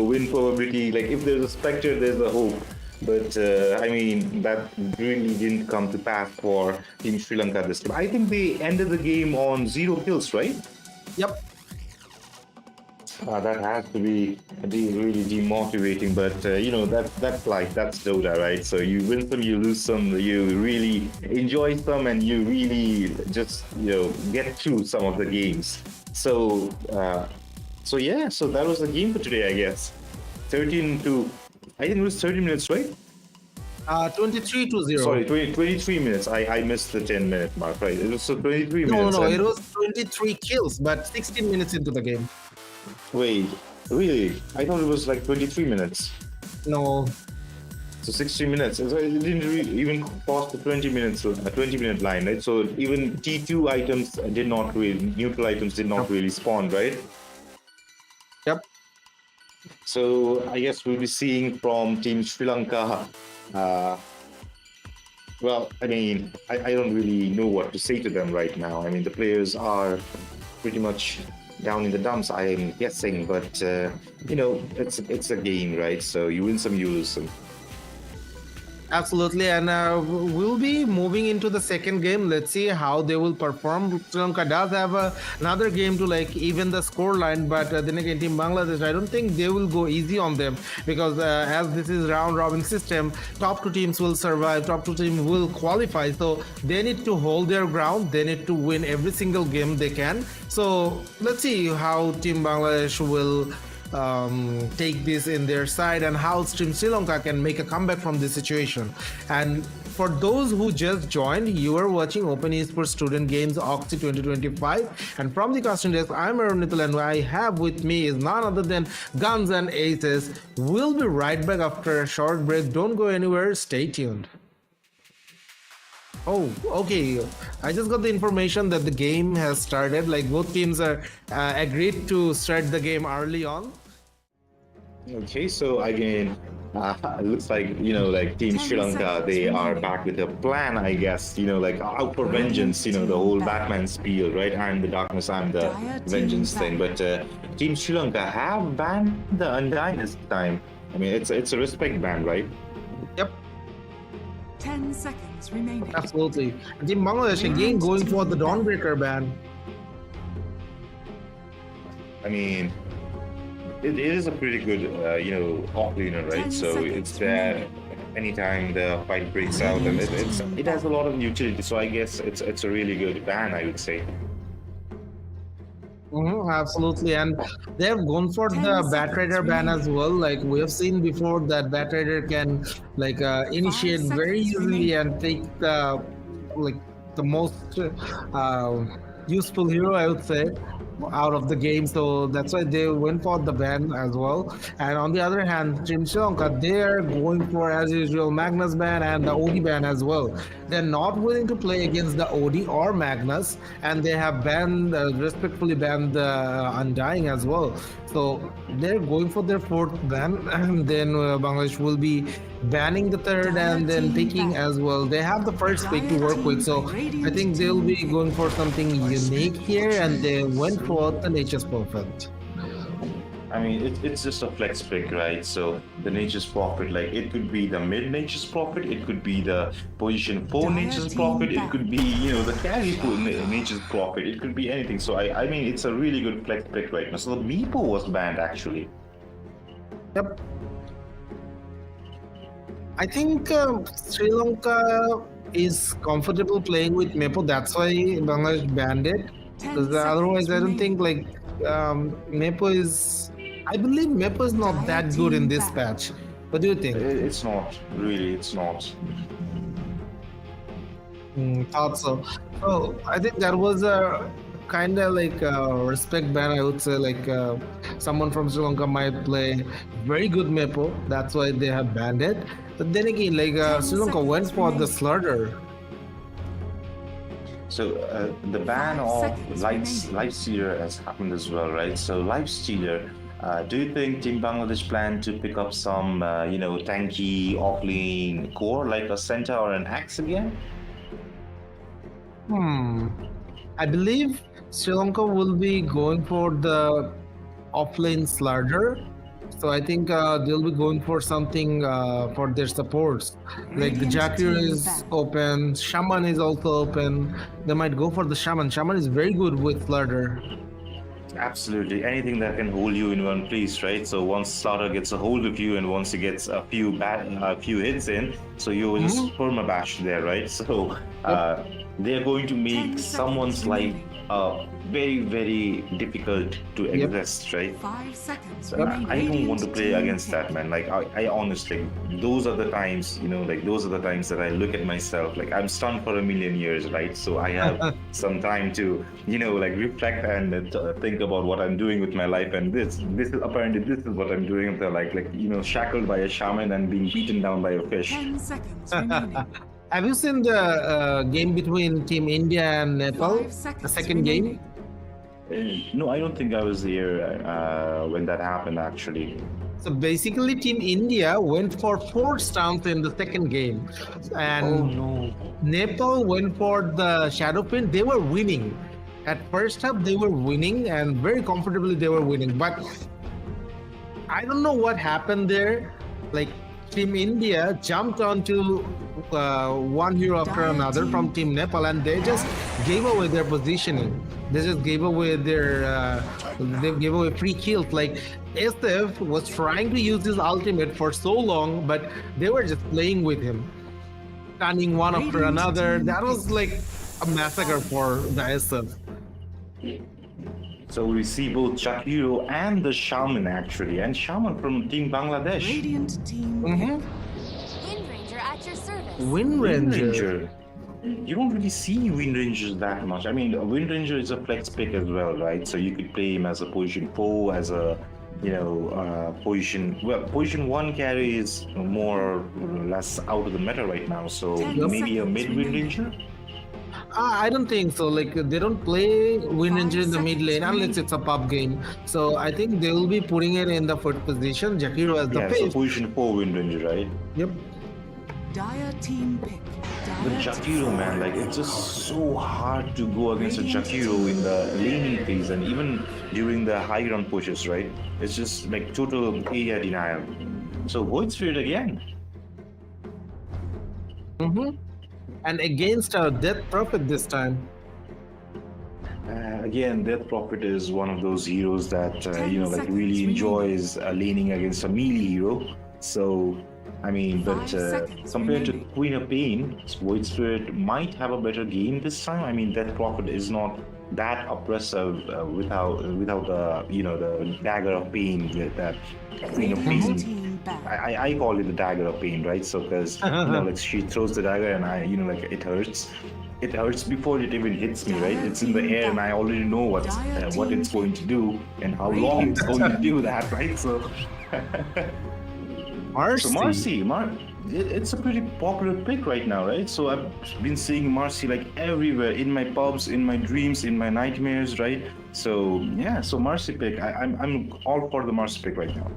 [SPEAKER 5] win probability, like if there's a Spectre, there's a hope. But I mean, that really didn't come to pass for Team Sri Lanka this time. I think they ended the game on 0 kills, right?
[SPEAKER 1] Yep.
[SPEAKER 5] That has to be really demotivating, but that's life. That's Dota, right? So you win some, you lose some, you really enjoy some, and you really just get through some of the games. So yeah, so that was the game for today, I guess. 13 to, I think it was 30 minutes, right?
[SPEAKER 1] 23 to 0.
[SPEAKER 5] Sorry, 23 minutes. I missed the 10-minute mark, right? It was so 23
[SPEAKER 1] No,
[SPEAKER 5] minutes.
[SPEAKER 1] no,
[SPEAKER 5] and-
[SPEAKER 1] it was 23 kills, but 16 minutes into the game.
[SPEAKER 5] Wait, really? I thought it was like 23 minutes.
[SPEAKER 1] No.
[SPEAKER 5] So 60 minutes. So it didn't even cross the 20 minutes, a 20-minute line, right? So even T2 items did not really, neutral items did not really spawn, right?
[SPEAKER 1] Yep.
[SPEAKER 5] So I guess we'll be seeing from Team Sri Lanka. Well, I mean, I don't really know what to say to them right now. I mean, the players are pretty much down in the dumps, I am guessing, but it's a game, right? So you win some, you lose some.
[SPEAKER 1] Absolutely, and we'll be moving into the second game. Let's see how they will perform. Sri Lanka does have another game to like even the score line, but then again, Team Bangladesh, I don't think they will go easy on them because as this is round robin system, top two teams will survive, top two teams will qualify. So they need to hold their ground. They need to win every single game they can. So let's see how Team Bangladesh will take this in their side and how Team Sri Lanka can make a comeback from this situation. And for those who just joined, you are watching Open Esports Student Games OXY 2025. And from the casting desk, I'm Arunitul, and I have with me is none other than Guns and Aces. We'll be right back after a short break. Don't go anywhere. Stay tuned. Oh, okay. I just got the information that the game has started. Like both teams are agreed to start the game early on.
[SPEAKER 5] Okay, so again, it looks like like Team Sri Lanka, they are back with a plan, I guess. Like out for vengeance. The whole Batman spiel, right? I'm the darkness, I'm the vengeance thing. But Team Sri Lanka have banned the Undying this time. I mean, it's a respect ban, right?
[SPEAKER 1] Yep.
[SPEAKER 3] 10 seconds remaining.
[SPEAKER 1] Absolutely. And Team Bangladesh again going for the Dawnbreaker ban.
[SPEAKER 5] I mean, it is a pretty good, offlaner, right? So it's there anytime the fight breaks out, and it has a lot of utility. So I guess it's a really good ban, I would say.
[SPEAKER 1] Absolutely, and they have gone for the Bat Rider ban as well. Like we have seen before, that Bat Rider can initiate very easily and take the most useful hero, I would say, out of the game. So that's why they went for the ban as well. And on the other hand, Team Sri Lanka, they are going for, as usual, Magnus ban and the OD ban as well. They're not willing to play against the OD or Magnus, and they have banned, respectfully banned the Undying as well. So they're going for their fourth ban, and then Bangladesh will be banning the third and then picking as well. They have the first pick to work with, so I think they'll be going for something unique here, and they went for the Nature's Perfect.
[SPEAKER 6] I mean, it's just a flex pick, right? So the Nature's Prophet, like it could be the mid Nature's Prophet, it could be the position 4 Nature's Prophet, it could be, the carry Nature's Prophet, it could be anything. So I mean, it's a really good flex pick right now. So the Meepo was banned actually.
[SPEAKER 1] Yep. I think Sri Lanka is comfortable playing with Mepo. That's why Bangladesh banned it.
[SPEAKER 3] 10
[SPEAKER 1] Because otherwise, I don't
[SPEAKER 3] seconds
[SPEAKER 1] think like Mepo is. I believe Mepo is not that good in this patch. What do you think?
[SPEAKER 6] It's not really. It's not.
[SPEAKER 1] Thought so. So I think that was a kind of like a respect ban. I would say like someone from Sri Lanka might play very good Mepo. That's why they have banned it. But then again, like Sri Lanka went for the slaughter.
[SPEAKER 6] So the ban
[SPEAKER 3] 5
[SPEAKER 6] of
[SPEAKER 3] seconds remaining.
[SPEAKER 6] Lifestealer has happened as well, right? So Lifestealer, do you think Team Bangladesh plan to pick up some, tanky offlane core like a Centaur or an Axe again?
[SPEAKER 1] I believe Sri Lanka will be going for the offlane slaughter. So I think they'll be going for something for their supports. Like the
[SPEAKER 3] Radiant
[SPEAKER 1] Jakir
[SPEAKER 3] team
[SPEAKER 1] is
[SPEAKER 3] back.
[SPEAKER 1] open, Shaman is also open. They might go for the Shaman. Shaman is very good with slaughter.
[SPEAKER 6] Absolutely, anything that can hold you in one place, right? So once Slaughter gets a hold of you, and once he gets a few hits in, so you just permabash there, right? So they're going to
[SPEAKER 3] 10
[SPEAKER 6] make
[SPEAKER 3] seconds
[SPEAKER 6] someone's life
[SPEAKER 3] remaining.
[SPEAKER 6] very, very difficult to
[SPEAKER 1] Yep.
[SPEAKER 6] exist, right?
[SPEAKER 3] 5 seconds
[SPEAKER 6] So
[SPEAKER 3] remaining.
[SPEAKER 6] I don't want to
[SPEAKER 3] Radiant
[SPEAKER 6] play
[SPEAKER 3] team
[SPEAKER 6] against
[SPEAKER 3] pick.
[SPEAKER 6] that, man. Like I honestly, those are the times, those are the times that I look at myself. Like I'm stunned for a million years, right? So I have some time to, reflect and think about what I'm doing with my life. And this is apparently this is what I'm doing. They're shackled by a shaman and being beaten down by a fish.
[SPEAKER 3] 10 seconds remaining.
[SPEAKER 1] Have you seen the game between Team India and Nepal?
[SPEAKER 3] 5
[SPEAKER 1] The
[SPEAKER 3] seconds
[SPEAKER 1] second game?
[SPEAKER 3] remaining.
[SPEAKER 6] No, I don't think I was here when that happened. Actually,
[SPEAKER 1] So basically, Team India went for 4 stunts in the second game, and
[SPEAKER 6] no.
[SPEAKER 1] Nepal went for the shadow pin. They were winning. At first half, they were winning, and very comfortably they were winning. But I don't know what happened there. Like Team India jumped onto one hero after another from Team Nepal, and they just gave away their positioning. They just gave away they gave away free kills. Like SF was trying to use his ultimate for so long, but they were just playing with him, stunning one after
[SPEAKER 3] Radiant
[SPEAKER 1] another.
[SPEAKER 3] team
[SPEAKER 1] That was like a massacre for the SF.
[SPEAKER 6] So we see both Chakiro and the Shaman actually, and Shaman from Team Bangladesh.
[SPEAKER 3] Radiant team
[SPEAKER 1] Mm-hmm.
[SPEAKER 7] Wind Ranger at your service.
[SPEAKER 1] Wind
[SPEAKER 6] Wind
[SPEAKER 1] Ranger.
[SPEAKER 6] Ranger. You don't really see Wind Rangers that much. I mean, a Wind Ranger is a flex pick as well, right? So you could play him as a position 4, as a position 1 carry is more or less out of the meta right now. So
[SPEAKER 3] 10
[SPEAKER 6] maybe a
[SPEAKER 3] seconds
[SPEAKER 6] mid Wind
[SPEAKER 3] remaining.
[SPEAKER 6] Ranger.
[SPEAKER 1] I don't think so. Like they don't play Wind
[SPEAKER 3] 5
[SPEAKER 1] Ranger in the mid
[SPEAKER 3] seconds
[SPEAKER 1] lane unless
[SPEAKER 3] remaining.
[SPEAKER 1] it's a pub game. So I think they will be putting it in the fourth position. Jakiro as the
[SPEAKER 6] Yeah, so
[SPEAKER 1] face.
[SPEAKER 6] position 4 Wind Ranger, right?
[SPEAKER 1] Yep.
[SPEAKER 3] Dire team pick.
[SPEAKER 6] The
[SPEAKER 3] Dire
[SPEAKER 6] Jakiro, man, like it's just so hard to go against a Jakiro in the laning phase and even during the high ground pushes, right? It's just like total area denial. So Void Spirit again.
[SPEAKER 1] And against our Death Prophet this time.
[SPEAKER 6] Again, Death Prophet is one of those heroes that
[SPEAKER 3] 10
[SPEAKER 6] like
[SPEAKER 3] seconds
[SPEAKER 6] really
[SPEAKER 3] remaining.
[SPEAKER 6] enjoys laning against a melee hero. So I mean, but
[SPEAKER 3] 5 seconds
[SPEAKER 6] compared to
[SPEAKER 3] remaining.
[SPEAKER 6] Queen of Pain, Void Spirit might have a better game this time. I mean, Death Prophet is not that oppressive without the dagger of pain with that Queen of
[SPEAKER 3] Radiant
[SPEAKER 6] Pain.
[SPEAKER 3] team back.
[SPEAKER 6] I call it the dagger of pain, right? So because like she throws the dagger and it hurts. It hurts before it even hits me, right? It's in the air and I already know what it's going to do and how long it's going to do that, right? So.
[SPEAKER 1] Marcy.
[SPEAKER 6] It's a pretty popular pick right now, right? So I've been seeing Marcy like everywhere, in my pubs, in my dreams, in my nightmares, right? So yeah, so Marcy pick. I'm all for the Marcy pick right now.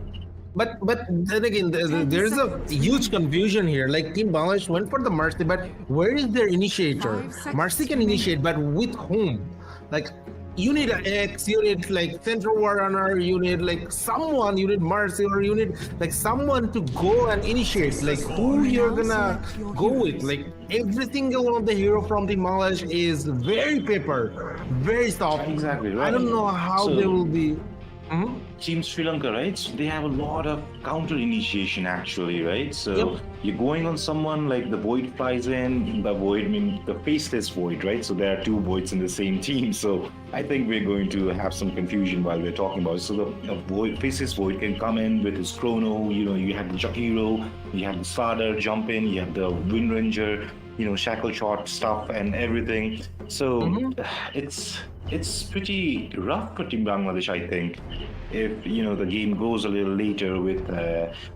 [SPEAKER 1] But then again, there's a huge confusion here. Like Team Bangladesh went for the Mercy, but where is their initiator?
[SPEAKER 3] 5 seconds
[SPEAKER 1] Mercy can
[SPEAKER 3] remaining.
[SPEAKER 1] initiate, but with whom? Like you need an X, you need like Central War Runner, you need like someone, you need Mercy, or you need like someone to go and initiate, like who you're gonna go with. Like every single one of the hero from the Bangladesh is very paper, very soft.
[SPEAKER 5] Exactly right.
[SPEAKER 1] I don't know how
[SPEAKER 5] So-
[SPEAKER 1] they will be. Mhm.
[SPEAKER 5] Team Sri Lanka, right? So they have a lot of counter initiation actually, right? So
[SPEAKER 1] Yep.
[SPEAKER 5] you're going on someone like the Void flies in, the Void, I mean the faceless Void, right? So there are two Voids in the same team. So I think we're going to have some confusion while we're talking about it. So the Void, faceless Void can come in with his Chrono, you know, you have the Jakiro, you have the Slardar jump in, you have the Wind Ranger, you know, shackle shot stuff and everything. So it's pretty rough for Team Bangladesh, I think. If you know the game goes a little later with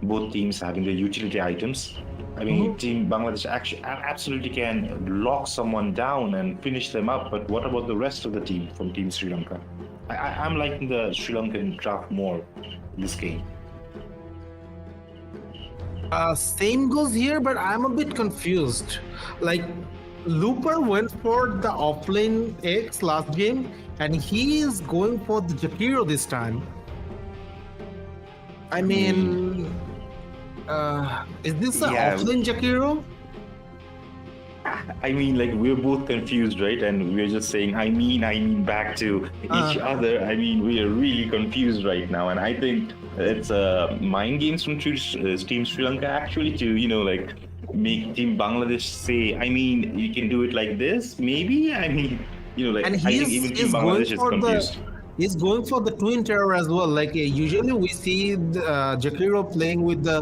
[SPEAKER 5] both teams having their utility items, I mean, Team Bangladesh actually absolutely can lock someone down and finish them up. But what about the rest of the team from Team Sri Lanka? I'm liking the Sri Lankan draft more in this game.
[SPEAKER 1] Same goes here, but I'm a bit confused. Like, Looper went for the offlane X last game, and he is going for the Jakiro this time. I mean, is this an
[SPEAKER 5] Yeah.
[SPEAKER 1] offlane Jakiro?
[SPEAKER 5] I mean, like we're both confused, right? And we're just saying, I mean back to each other. I mean, we are really confused right now, and I think it's mind games from Team Sri Lanka actually to like make Team Bangladesh say, I mean, you can do it like this, maybe. I mean, like
[SPEAKER 1] And
[SPEAKER 5] I think even Team
[SPEAKER 1] he's going
[SPEAKER 5] Bangladesh is
[SPEAKER 1] for
[SPEAKER 5] confused.
[SPEAKER 1] he's going for the twin terror as well. Like usually we see Jakiro playing with the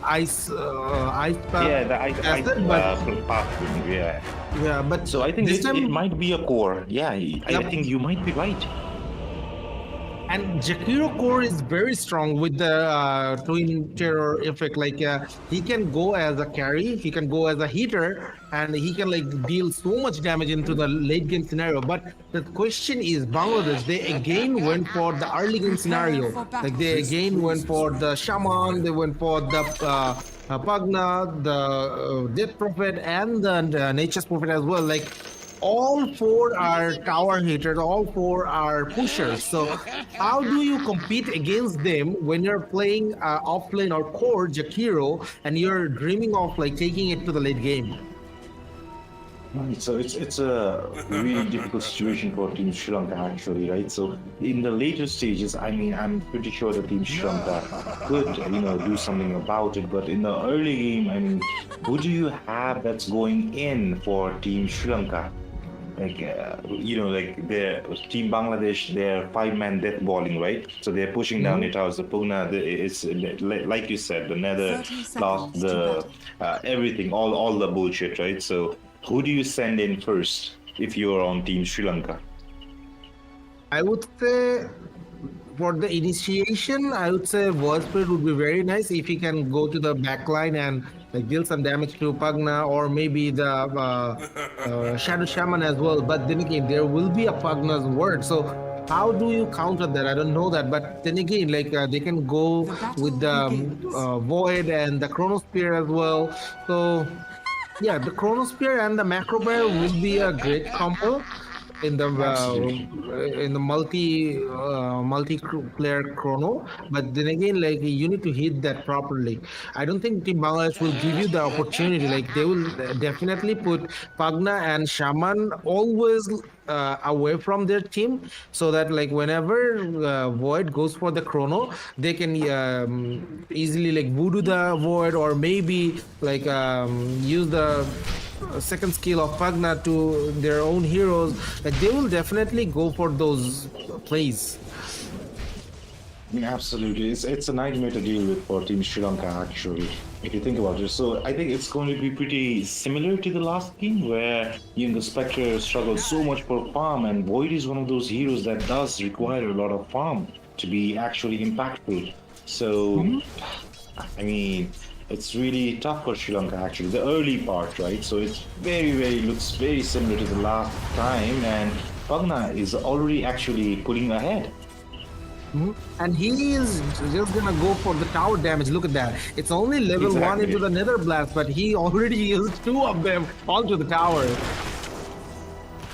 [SPEAKER 1] ice path
[SPEAKER 5] Yeah, the I
[SPEAKER 1] asset, but
[SPEAKER 5] path, yeah.
[SPEAKER 1] yeah, but
[SPEAKER 5] So I think
[SPEAKER 1] this
[SPEAKER 5] it
[SPEAKER 1] time
[SPEAKER 5] might be a core. Yeah, I
[SPEAKER 1] Yep.
[SPEAKER 5] think you might be right.
[SPEAKER 1] And Jakiro core is very strong with the twin terror effect. Like he can go as a carry, he can go as a hitter, and he can like deal so much damage into the late game scenario. But the question is, Bangladesh, they again went for the early game scenario. Like they again went for the Shaman, they went for the Pagna, the Death Prophet, and the Nature's Prophet as well. Like all four are tower hitters, all four are pushers. So how do you compete against them when you're playing offlane or core Jakiro and you're dreaming of like taking it to the late game?
[SPEAKER 5] So it's a really difficult situation for Team Sri Lanka actually, right? So in the later stages, I mean, I'm pretty sure the Team Sri Lanka could, do something about it. But in the early game, I mean, who do you have that's going in for Team Sri Lanka? Like, like their Team Bangladesh, they're 5-man death balling, right? So they're pushing down the towers. The Pugna, it's like you said, the Nether,
[SPEAKER 3] 30
[SPEAKER 5] plus
[SPEAKER 3] seconds to
[SPEAKER 5] the everything, all the bullshit, right? So who do you send in first if you're on Team Sri Lanka?
[SPEAKER 1] I would say for the initiation, I would say Void Spirit would be very nice if he can go to the back line and like deal some damage to Pagna, or maybe the Shadow Shaman as well. But then again, there will be a Pagna's word. So how do you counter that? I don't know that. But then again, like they can go with the Void and the Chronosphere as well. So yeah, the Chronosphere and the Macro Bear will be a great combo in the multi-player chrono. But then again, like you need to hit that properly. I don't think Team Bangladesh will give you the opportunity. Like they will definitely put Pagna and Shaman always away from their team, so that like whenever Void goes for the chrono, they can easily like voodoo the Void, or maybe like use the second skill of Pagna to their own heroes. Like they will definitely go for those plays.
[SPEAKER 5] I mean, absolutely. It's a nightmare to deal with for Team Sri Lanka, actually, if you think about it. So I think it's going to be pretty similar to the last game, where the Spectre struggles so much for farm, and Void is one of those heroes that does require a lot of farm to be actually impactful. So, I mean, it's really tough for Sri Lanka, actually, the early part, right? So it's looks very similar to the last time, and Pagna is already actually pulling ahead.
[SPEAKER 1] And he is just gonna go for the tower damage. Look at that. It's only level 1
[SPEAKER 5] Exactly.
[SPEAKER 1] into the Nether Blast, but he already used 2 of them onto the tower.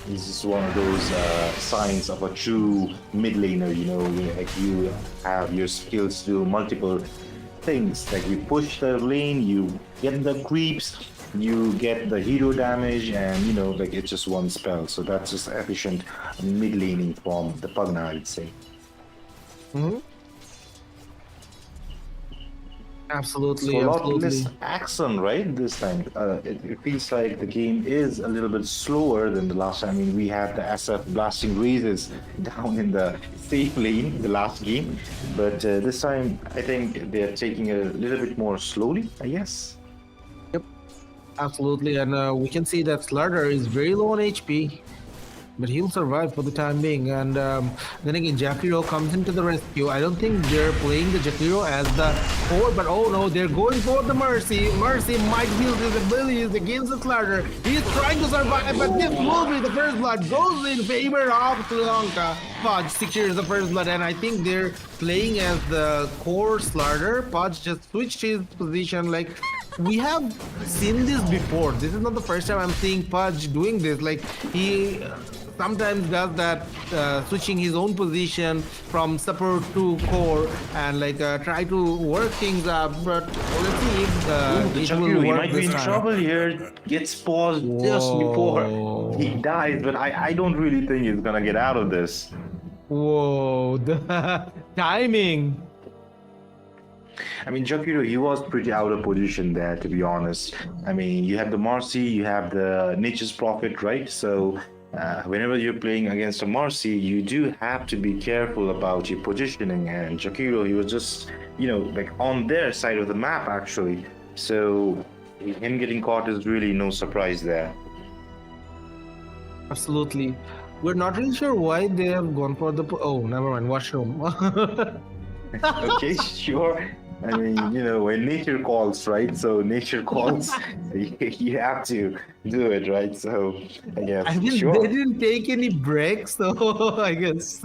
[SPEAKER 6] This is one of those signs of a true mid laner. Like you have your skills to do multiple things. Like you push the lane, you get the creeps, you get the hero damage, and like it's just one spell. So that's just efficient mid laning from the Pugna, I would say.
[SPEAKER 1] Absolutely,
[SPEAKER 6] So a lot
[SPEAKER 1] absolutely.
[SPEAKER 6] less action, right? This time, it feels like the game is a little bit slower than the last time. I mean, we had the SF blasting razes down in the safe lane the last game, but this time I think they're taking it a little bit more slowly, I guess.
[SPEAKER 1] Absolutely, and we can see that Slaughter is very low on HP, but he'll survive for the time being. And then again, Jakiro comes into the rescue. I don't think they're playing the Jakiro as the core, but oh no, they're going for the Mercy. Mercy might use his abilities against the Slaughter. He's trying to survive, but this will be the first blood goes in favor of Sri Lanka. Pudge secures the first blood, and I think they're playing as the core Slaughter. Pudge just switched his position. Like, we have seen this before. This is not the first time I'm seeing Pudge doing this. Like, he sometimes does that, switching his own position from support to core, and like try to work things up. But let's see if it will
[SPEAKER 6] He
[SPEAKER 1] work
[SPEAKER 6] might be
[SPEAKER 1] this
[SPEAKER 6] in
[SPEAKER 1] time.
[SPEAKER 6] trouble here. Gets paused just before he dies, but I don't really think he's gonna get out of this.
[SPEAKER 1] Whoa, the timing.
[SPEAKER 6] I mean, Jakiro, he was pretty out of position there, to be honest. I mean, you have the Marcy, you have the Nature's Prophet, right? So, whenever you're playing against a Marcy, you do have to be careful about your positioning. And Jakiro, he was just, like on their side of the map, actually. So, him getting caught is really no surprise there.
[SPEAKER 1] Absolutely. We're not really sure why they have gone for the. Oh, never mind. Washroom.
[SPEAKER 6] Okay, sure. I mean, when nature calls, right? So nature calls, you have to do it, right? So I guess,
[SPEAKER 1] I mean,
[SPEAKER 6] sure.
[SPEAKER 1] they didn't take any breaks, so I guess.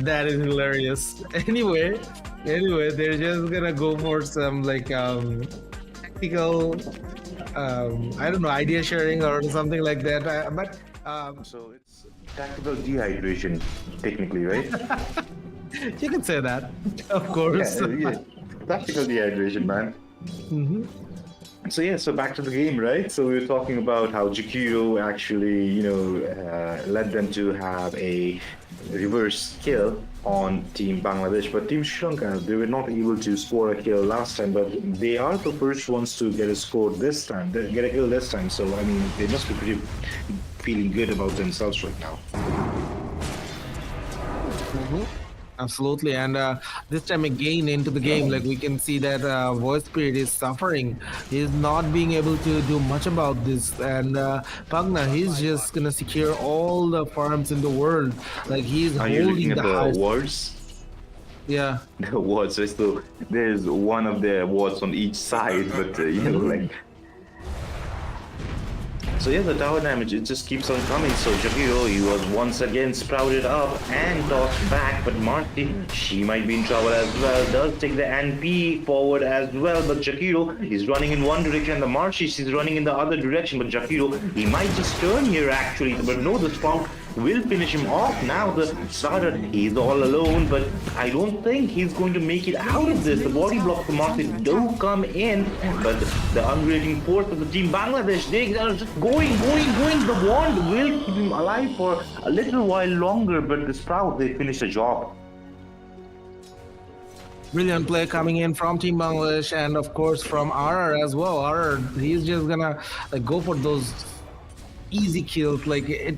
[SPEAKER 1] That is hilarious. Anyway, they're just gonna go for some like tactical, I don't know, idea sharing or something like that.
[SPEAKER 6] So it's tactical dehydration, technically, right?
[SPEAKER 1] You can say that, of course.
[SPEAKER 6] Yeah. Tactical dehydration, man. So back to the game, right? So we were talking about how Jakiro actually, led them to have a reverse kill on Team Bangladesh, but Team Sri Lanka, they were not able to score a kill last time, but they are the first ones to get a score this time, get a kill this time. So I mean, they must be pretty feeling good about themselves right now.
[SPEAKER 1] Absolutely, and this time again into the game, like we can see that Voice Spirit is suffering. He's not being able to do much about this, and Pugna, he's just gonna secure all the farms in the world. Like he's
[SPEAKER 6] Are you looking
[SPEAKER 1] holding
[SPEAKER 6] at
[SPEAKER 1] the
[SPEAKER 6] the
[SPEAKER 1] house.
[SPEAKER 6] wards?
[SPEAKER 1] Yeah.
[SPEAKER 6] The wards, right? So there's one of the wards on each side, but like. So yeah, the tower damage, it just keeps on coming. So Jakiro, he was once again sprouted up and tossed back, but Marty, she might be in trouble as well. Does take the NP forward as well, but Jakiro is running in one direction, the Marcy, she's running in the other direction, but Jakiro, he might just turn here actually, but no, the Sprout will finish him off. Now the starter, he's all alone, but I don't think he's going to make it out of this. The body block from Marty do come in, but the unrelenting force of the Team Bangladesh, they are just going. The wand will keep him alive for a little while longer, but the Sprout, they finish the job.
[SPEAKER 1] Brilliant play coming in from Team Bangladesh, and of course from RR as well. RR, he's just gonna like go for those easy kills. Like it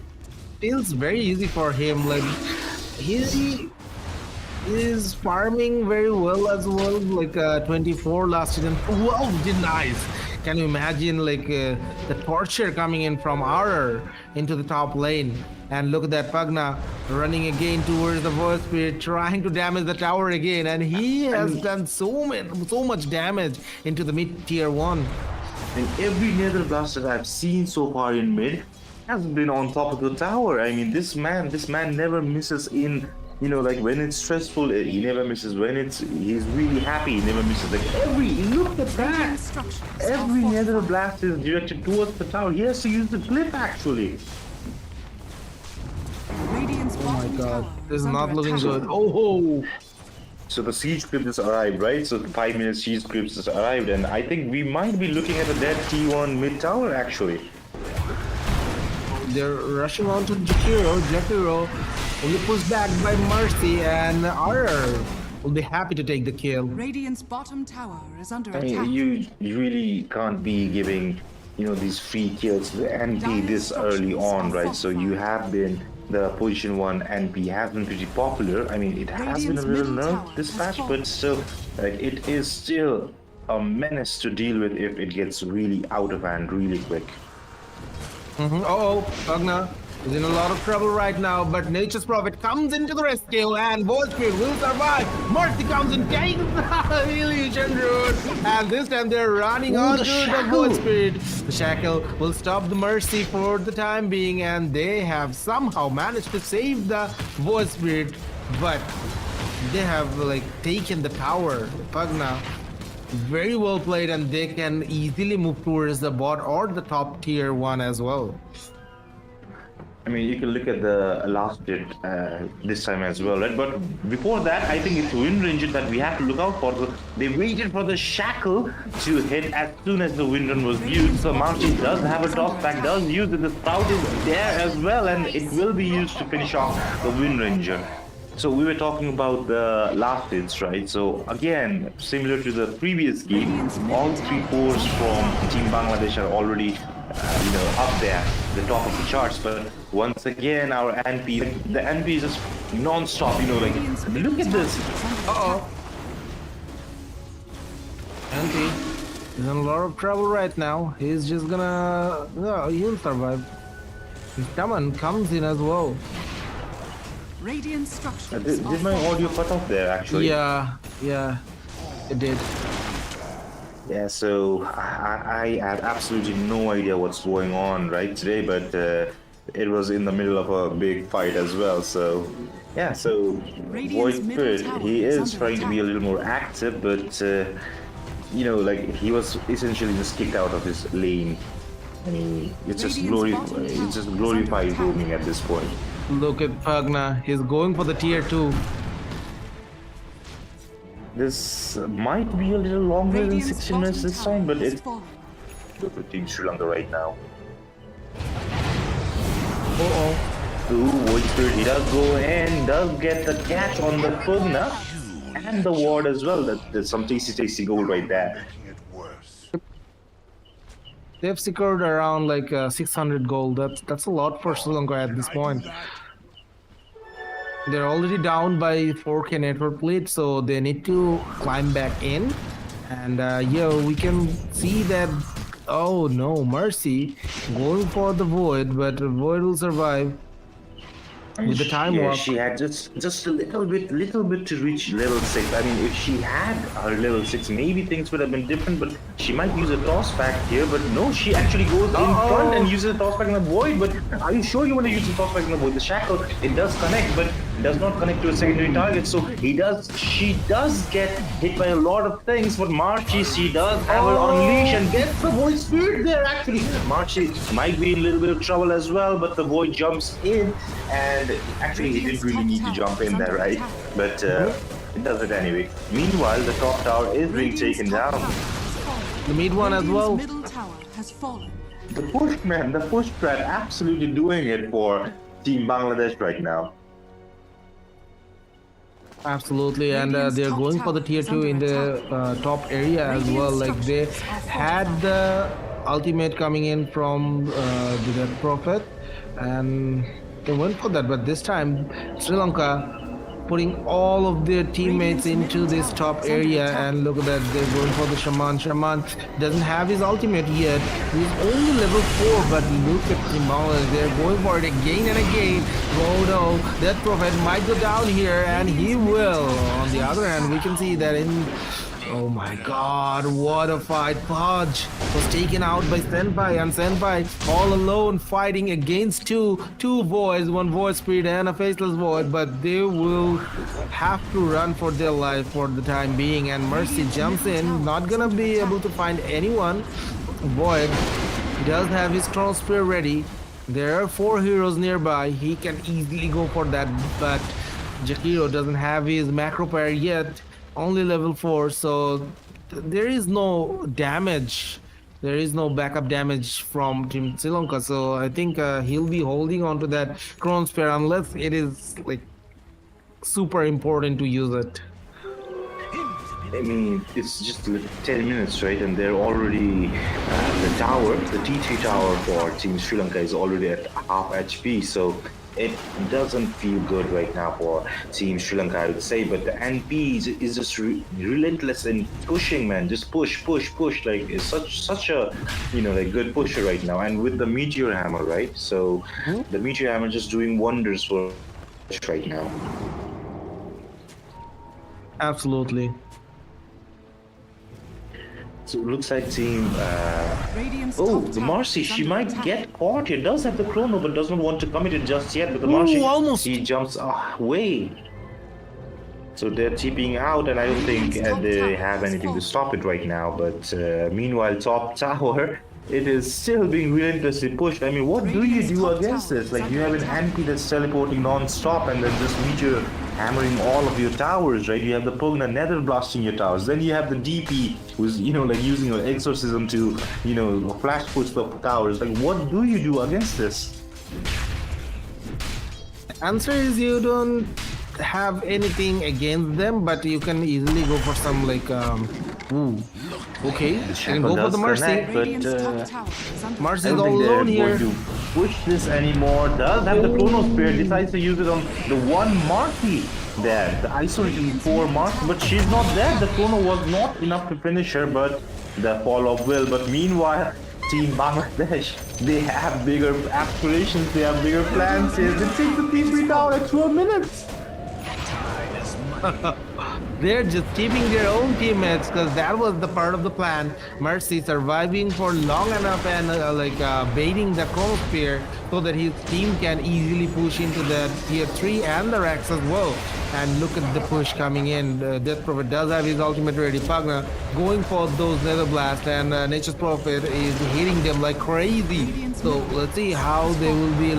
[SPEAKER 1] feels very easy for him. Like he is farming very well as well. Like 24 last season, 12 denies. Can you imagine like the torture coming in from RR into the top lane? And look at that Pugna running again towards the Voice Spirit, trying to damage the tower again, and he has done so much damage into the mid tier 1.
[SPEAKER 6] And every Nether Blaster I've seen so far in mid has been on top of the tower. I mean, this man never misses in like when it's stressful, he never misses. When he's really happy, he never misses. Like look at that.
[SPEAKER 3] Radiant structures are
[SPEAKER 6] Every nether
[SPEAKER 3] fortified.
[SPEAKER 6] blast is directed towards the tower. He has to use the clip actually.
[SPEAKER 3] Radiant's
[SPEAKER 1] Oh my
[SPEAKER 3] bottom
[SPEAKER 1] god,
[SPEAKER 3] tower
[SPEAKER 1] this is
[SPEAKER 3] under
[SPEAKER 1] not looking
[SPEAKER 3] attack.
[SPEAKER 1] good. Oh,
[SPEAKER 6] So the siege script has arrived, right? So the 5 minute siege script has arrived, and I think we might be looking at a dead T1 mid tower actually.
[SPEAKER 1] they're rushing on to Jakiro. Jakiro will be pushed back by Mercy, and RR will be happy to take the kill.
[SPEAKER 3] Radiant's bottom tower is under
[SPEAKER 6] I
[SPEAKER 3] attack.
[SPEAKER 6] mean, you really can't be giving, these free kills to the NP this early on, right? So you have been the position 1 NP has been pretty popular. I mean, it has been a
[SPEAKER 3] Radiant's
[SPEAKER 6] little
[SPEAKER 3] middle
[SPEAKER 6] nerfed
[SPEAKER 3] tower
[SPEAKER 6] this
[SPEAKER 3] has
[SPEAKER 6] patch,
[SPEAKER 3] fallen.
[SPEAKER 6] but still, like it is still a menace to deal with if it gets really out of hand really quick.
[SPEAKER 1] Oh, Pugna is in a lot of trouble right now, but Nature's Prophet comes into the rescue, and Wolfspeed will survive. Mercy comes and takes the illusion route, and this time they're running
[SPEAKER 6] Oh,
[SPEAKER 1] on
[SPEAKER 6] the
[SPEAKER 1] to the
[SPEAKER 6] shackle.
[SPEAKER 1] Wolfspeed. The shackle will stop the Mercy for the time being, and they have somehow managed to save the Wolfspeed, but they have taken the tower. Pugna. Very well played, and they can easily move towards the bot or the top tier 1 as well.
[SPEAKER 6] I mean, you can look at the last bit this time as well, right? But before that, I think it's Wind Ranger that we have to look out for. They waited for the shackle to hit as soon as the Wind Run was used. So Marchi does have a toss back, does use it. The Sprout is there as well, and it will be used to finish off the Wind Ranger. So we were talking about the last hits, right? So again, similar to the previous game, all 3 cores from Team Bangladesh are already, up there, the top of the charts. But once again, our NP, the NP is just non-stop.
[SPEAKER 3] Radiant's
[SPEAKER 6] Look
[SPEAKER 3] middle
[SPEAKER 6] at
[SPEAKER 3] tower
[SPEAKER 6] this.
[SPEAKER 3] is under
[SPEAKER 1] Uh-oh.
[SPEAKER 3] attack.
[SPEAKER 1] Anti is in a lot of trouble right now. He's just gonna... No, he'll survive. Shaman comes in as well.
[SPEAKER 3] Radiant structures
[SPEAKER 6] Did
[SPEAKER 3] are
[SPEAKER 6] my audio cut off there, actually?
[SPEAKER 1] Yeah, it did.
[SPEAKER 6] Yeah, so I had absolutely no idea what's going on right today, but it was in the middle of a big fight as well. So yeah, so
[SPEAKER 3] Radiant's
[SPEAKER 6] Void
[SPEAKER 3] middle
[SPEAKER 6] Spirit,
[SPEAKER 3] tower
[SPEAKER 6] he
[SPEAKER 3] is
[SPEAKER 6] is
[SPEAKER 3] under
[SPEAKER 6] trying to be a
[SPEAKER 3] attack.
[SPEAKER 6] little more active, but he was essentially just kicked out of his lane. I mean, it's just
[SPEAKER 3] Radiant's bottom tower is under
[SPEAKER 6] glorified
[SPEAKER 3] attack.
[SPEAKER 6] roaming at this point.
[SPEAKER 1] Look at Pugna. He's going for the tier 2.
[SPEAKER 6] This might be a little longer than
[SPEAKER 3] Radiant's
[SPEAKER 6] 16 minutes
[SPEAKER 3] bottom
[SPEAKER 6] this time,
[SPEAKER 3] tower
[SPEAKER 6] but
[SPEAKER 3] has
[SPEAKER 6] it's
[SPEAKER 3] fallen.
[SPEAKER 6] good for Team Sri Lanka right now.
[SPEAKER 1] Uh-oh.
[SPEAKER 6] Ooh, Void Spirit, he does go in, does get the catch on the Pugna and the ward as well. There's some tasty gold right there.
[SPEAKER 1] They've secured around 600 gold. That's a lot for Sri Lanka at this point. They're already down by 4k network lead, so they need to climb back in. And we can see that. Oh no, Mercy going for the Void, but Void will survive with the time
[SPEAKER 6] Yeah,
[SPEAKER 1] walk.
[SPEAKER 6] she had just a little bit to reach level 6. I mean, if she had her level 6, maybe things would have been different, but she might use a toss back here. But no, she actually goes in front and uses a toss back in the void. But are you sure you want to use the toss back in the void? The shackle, it does connect, but it does not connect to a secondary target. So she does get hit by a lot of things, but Marchi, she does have her unleash and gets the void spirit there actually. Marchi might be in a little bit of trouble as well, but the void jumps in, and actually he didn't really need to jump in there, right? But it does it anyway. Meanwhile, the top tower is being taken down.
[SPEAKER 1] The mid one as well.
[SPEAKER 3] Radiant's middle tower has fallen.
[SPEAKER 6] The push strat absolutely doing it for Team Bangladesh right now.
[SPEAKER 1] Absolutely, and they're going for the tier 2 in the top area as well. Like they had the ultimate coming in from the Dead Prophet, and they went for that. But this time, Sri Lanka putting all of their teammates into this top area, and look at that, they're going for the Shaman. Shaman doesn't have his ultimate yet. He's only level 4, but look at Timbaland. They're going for it again and again. Oh no, that Prophet might go down here, and he will. On the other hand, we can see that in Oh my god, what a fight. Podge was taken out by Senpai, and Senpai all alone fighting against two voids, one void spirit and a faceless void, but they will have to run for their life for the time being, and Mercy jumps in, not gonna be able to find anyone. Void, he does have his Chrono Spear ready. There are 4 heroes nearby, he can easily go for that, but Jakiro doesn't have his macro pair yet, only level 4, so there is no damage. There is no backup damage from Team Sri Lanka, so I think he'll be holding on to that Chrono Spear unless it is like super important to use it.
[SPEAKER 6] I mean, it's just 10 minutes, right? And they're already the tower, the T3 tower for Team Sri Lanka is already at half HP. So it doesn't feel good right now for Team Sri Lanka, I would say. But the NP is just relentless in pushing, man. Just push. Like it's such a like good pusher right now. And with the Meteor Hammer, right? So the Meteor Hammer just doing wonders for us right now.
[SPEAKER 1] Absolutely.
[SPEAKER 6] So it looks like Team.
[SPEAKER 3] Radiant's
[SPEAKER 6] Oh,
[SPEAKER 3] top
[SPEAKER 6] the
[SPEAKER 3] tower
[SPEAKER 6] Marcy,
[SPEAKER 3] is
[SPEAKER 6] she
[SPEAKER 3] under
[SPEAKER 6] might
[SPEAKER 3] attack.
[SPEAKER 6] get caught here. Does have the chrono, but doesn't want to commit it just yet. But the
[SPEAKER 1] Ooh,
[SPEAKER 6] Marcy,
[SPEAKER 1] almost.
[SPEAKER 6] he jumps away. So they're TPing out, and I don't think they have anything to stop it right now. But meanwhile, top tower, it is still being relentlessly pushed. I mean, what do you do against this? Like, you have an NP that's teleporting non-stop, and then just Meteor hammering all of your towers, right? You have the Pugna nether blasting your towers. Then you have the DP who's, like using your exorcism to, flash push the towers. Like, what do you do against this?
[SPEAKER 1] Answer is you don't have anything against them, but you can easily go for some like okay, you can go for the Mercy.
[SPEAKER 6] Connect,
[SPEAKER 3] Radiant's
[SPEAKER 6] but
[SPEAKER 3] top tower is under
[SPEAKER 6] I
[SPEAKER 1] Mercy is
[SPEAKER 6] don't
[SPEAKER 1] all
[SPEAKER 6] think they're
[SPEAKER 1] alone here.
[SPEAKER 6] going to push this anymore. Does have the Chrono Spear, decides to use it on the one Marky there, the Isolation 4 Mark, but she's not there. The Chrono was not enough to finish her, but the follow-up will. But meanwhile, Team Bangladesh, they have bigger aspirations, they have bigger plans here. They take the T3 down at 12 minutes.
[SPEAKER 1] They're just keeping their own teammates because that was the part of the plan. Mercy surviving for long enough and baiting the Chrono Spear so that his team can easily push into the tier 3 and the Rex as well. And look at the push coming in. Death Prophet does have his ultimate ready. Pugna going for those Nether Blast, and Nature's Prophet is hitting them like crazy. So let's see how they will be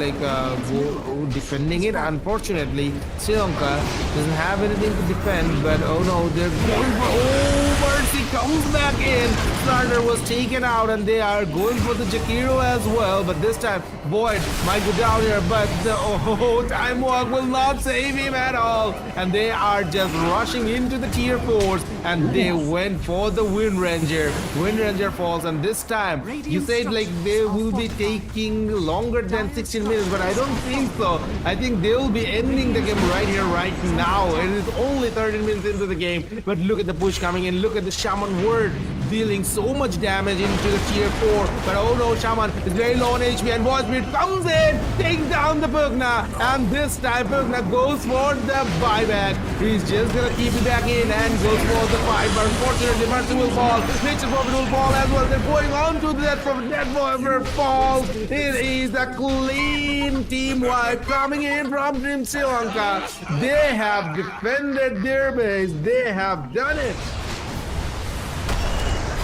[SPEAKER 1] defending it. Unfortunately, Sri Lanka doesn't have anything to defend, but oh no, they're going for. Oh, Mercy comes back in. Starter was taken out, and they are going for the Jakiro as well. But this time, Void might go down here, but the Time Walk will not save him at all. And they are just rushing into the tier 4s, and they went for the Wind Ranger. Wind Ranger falls, and this time you said like they will be taking longer than 16 minutes, but I don't think so. I think they will be ending the game right here, right now. It is only 13 minutes into the game, but look at the push coming in. Look at the Shaman Word dealing so much damage into the tier 4. But oh no, Shaman is very low on HP, and Void Spirit comes in, takes down the Pugna, and this time Pugna goes for the buyback. He's just gonna keep it back in and goes for the fight, but unfortunately Mercy will fall. Nature's Prophet will fall as well. They're going on to that Prophet. That Prophet falls. It is a clean team wipe coming in from Team Sri Lanka. They have defended their base. They have done it.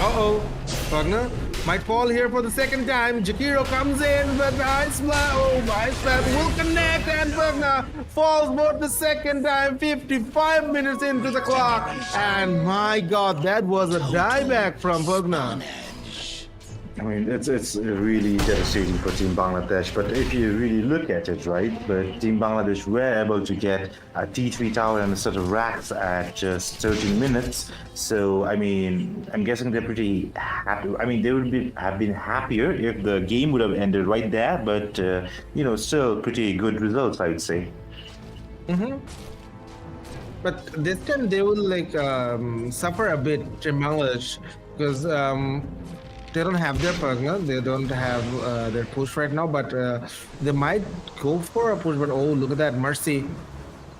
[SPEAKER 1] Uh-oh. Pugna might fall here for the second time. Jakiro comes in, but the Ice Blast, Ice Blast will connect, and Pugna falls for the second time, 55 minutes into the clock. And my god, that was a dieback from Pugna.
[SPEAKER 6] I mean, it's really devastating for Team Bangladesh. But if you really look at it, right, but Team Bangladesh were able to get a T3 tower and a set of racks at just 13 minutes. So, I mean, I'm guessing they're pretty happy. I mean, they would have been happier if the game would have ended right there. But, still pretty good results, I would say.
[SPEAKER 1] But this time they will suffer a bit in Bangladesh because they don't have their Pugna, they don't have their push right now, but they might go for a push. But oh, look at that, Mercy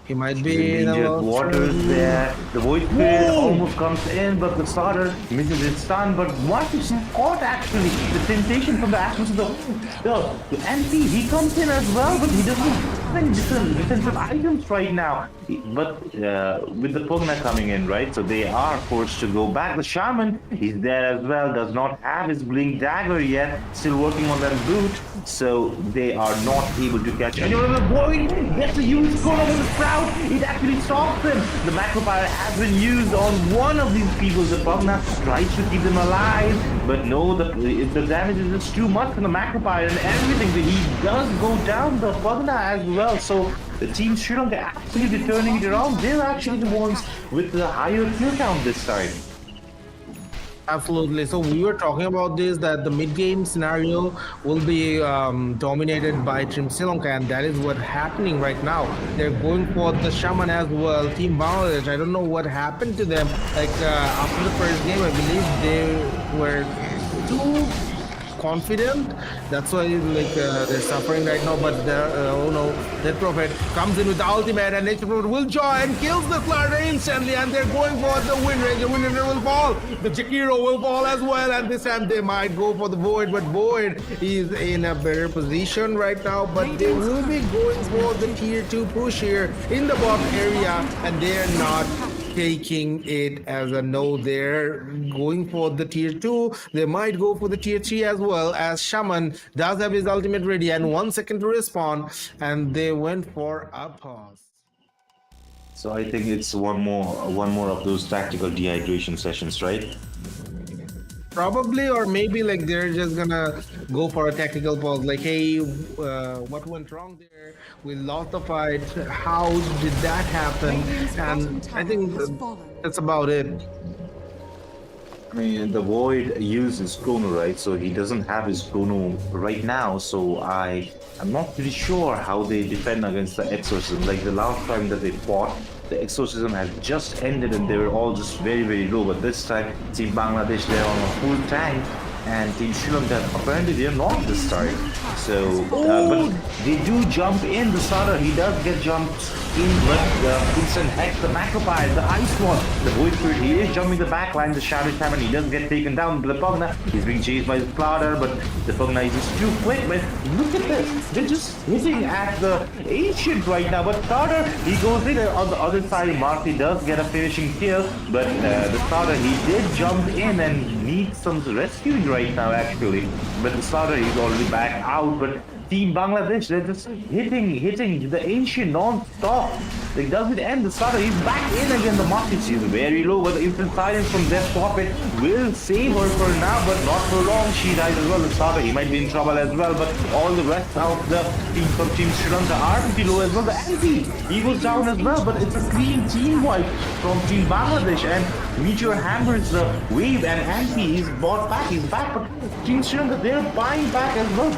[SPEAKER 1] He might
[SPEAKER 6] He's
[SPEAKER 1] be
[SPEAKER 6] in
[SPEAKER 1] in a
[SPEAKER 6] dangerous
[SPEAKER 1] lot of
[SPEAKER 6] waters
[SPEAKER 1] trouble.
[SPEAKER 6] there. The Void Spirit
[SPEAKER 1] Whoa!
[SPEAKER 6] almost comes in, but the starter misses his stun. But what is caught actually? The temptation from the atmosphere. The NP, he comes in as well, but he doesn't have any different defensive items right now. But with the Pugna coming in, right? So they are forced to go back. The Shaman, he's there as well, does not have his Blink Dagger yet. Still working on that boot. So they are not able to catch anyone. The Void gets a huge score over the Sprout. It actually stops him. The Macropyre has been used on one of these people. The Pugna tries to keep them alive. But no, the damage is just too much from the Macropyre and everything. He does go down the Pugna as well. So the team Sri Lanka absolutely turning it around. They're actually the ones with the higher kill count this time.
[SPEAKER 1] Absolutely. So we were talking about this, that the mid-game scenario will be dominated by Team Sri Lanka, and that is what's happening right now. They're going for the Shaman as well. Team Bangladesh, I don't know what happened to them. Like after the first game, I believe they were too confident. That's why they're suffering right now. But oh no, Death Prophet comes in with the ultimate, and Death Prophet will join, kills the Slaughter instantly, and they're going for the win range. The win ranger will fall. The Jakiro will fall as well, and this time they might go for the Void, but Void is in a better position right now. But they will be going for the tier 2 push here in the bot area, and they're not taking it as a no. They're going for the tier 2. They might go for the tier 3 as well, as Shaman does have his ultimate ready and 1 second to respawn, and they went for a pause.
[SPEAKER 6] So I think it's one more of those tactical dehydration sessions, right?
[SPEAKER 1] Probably, or maybe like they're just gonna go for a tactical pause, like, hey, what went wrong there? We lost the fight. How did that happen? And I think that's about it.
[SPEAKER 6] I mean, the Void uses Chrono, right? So he doesn't have his Chrono right now. So I'm not pretty sure how they defend against the Exorcism. Like the last time that they fought, the Exorcism had just ended and they were all just very, very low. But this time, Team Bangladesh, they're on a full tank. And Team Sri Lanka, apparently they're not this time. So, but they do jump in. The starter, he does get jumped in, but the instant hex, the Macropyre, the Ice Wall, the Void Spirit, he is jumping the backline, the Shadow Shaman, he does get taken down. The Pugna, he's being chased by the Slaughter, but the Pugna is just too quick. But look at this, they're just hitting at the Ancient right now. But Slaughter, he goes in on the other side. Marty does get a finishing kill, but the Slaughter, he did jump in and needs some rescuing right now actually. But the Slaughter, he's already back out. But Team Bangladesh, they're just hitting the Ancient non-stop. Like, does it end? The Slaughter, he's back in again. The Market is very low, but the instant silence from Death Prophet will save her for now, but not for long. She dies as well. The Slaughter, he might be in trouble as well, but all the rest of the team from Team Sri Lanka are pretty low as well. The NP, he goes down as well, but it's a clean team wipe from Team Bangladesh, and Meteor hammers the wave, and NP is bought back, he's back, but Team Sri Lanka, they're buying back as well.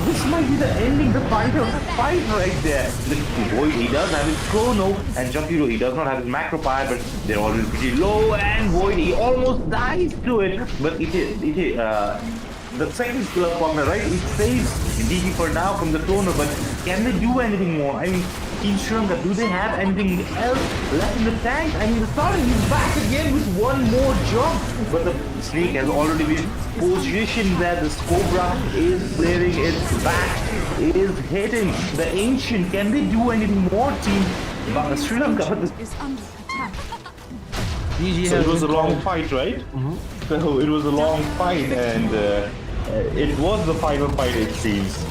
[SPEAKER 6] This might be the ending, the final fight right there. The Void, he does have his Chrono, and Jakiro, he does not have his Macropyre, but they're already pretty low, and Void, he almost dies to it, but the second skill of Pugna, right? It saves DP for now from the Chrono, but can they do anything more? I mean, Team Sri Lanka, do they have anything else left in the tank? I mean, the starter, he's back again with one more jump, but the Snake has already been positioned there. The Cobra is clearing its back, is hitting the Ancient. Can they do anything more, Team Sri Lanka? But
[SPEAKER 3] Is under attack.
[SPEAKER 6] so it was a long fight, right? So it was a long fight, and it was the final fight, it seems.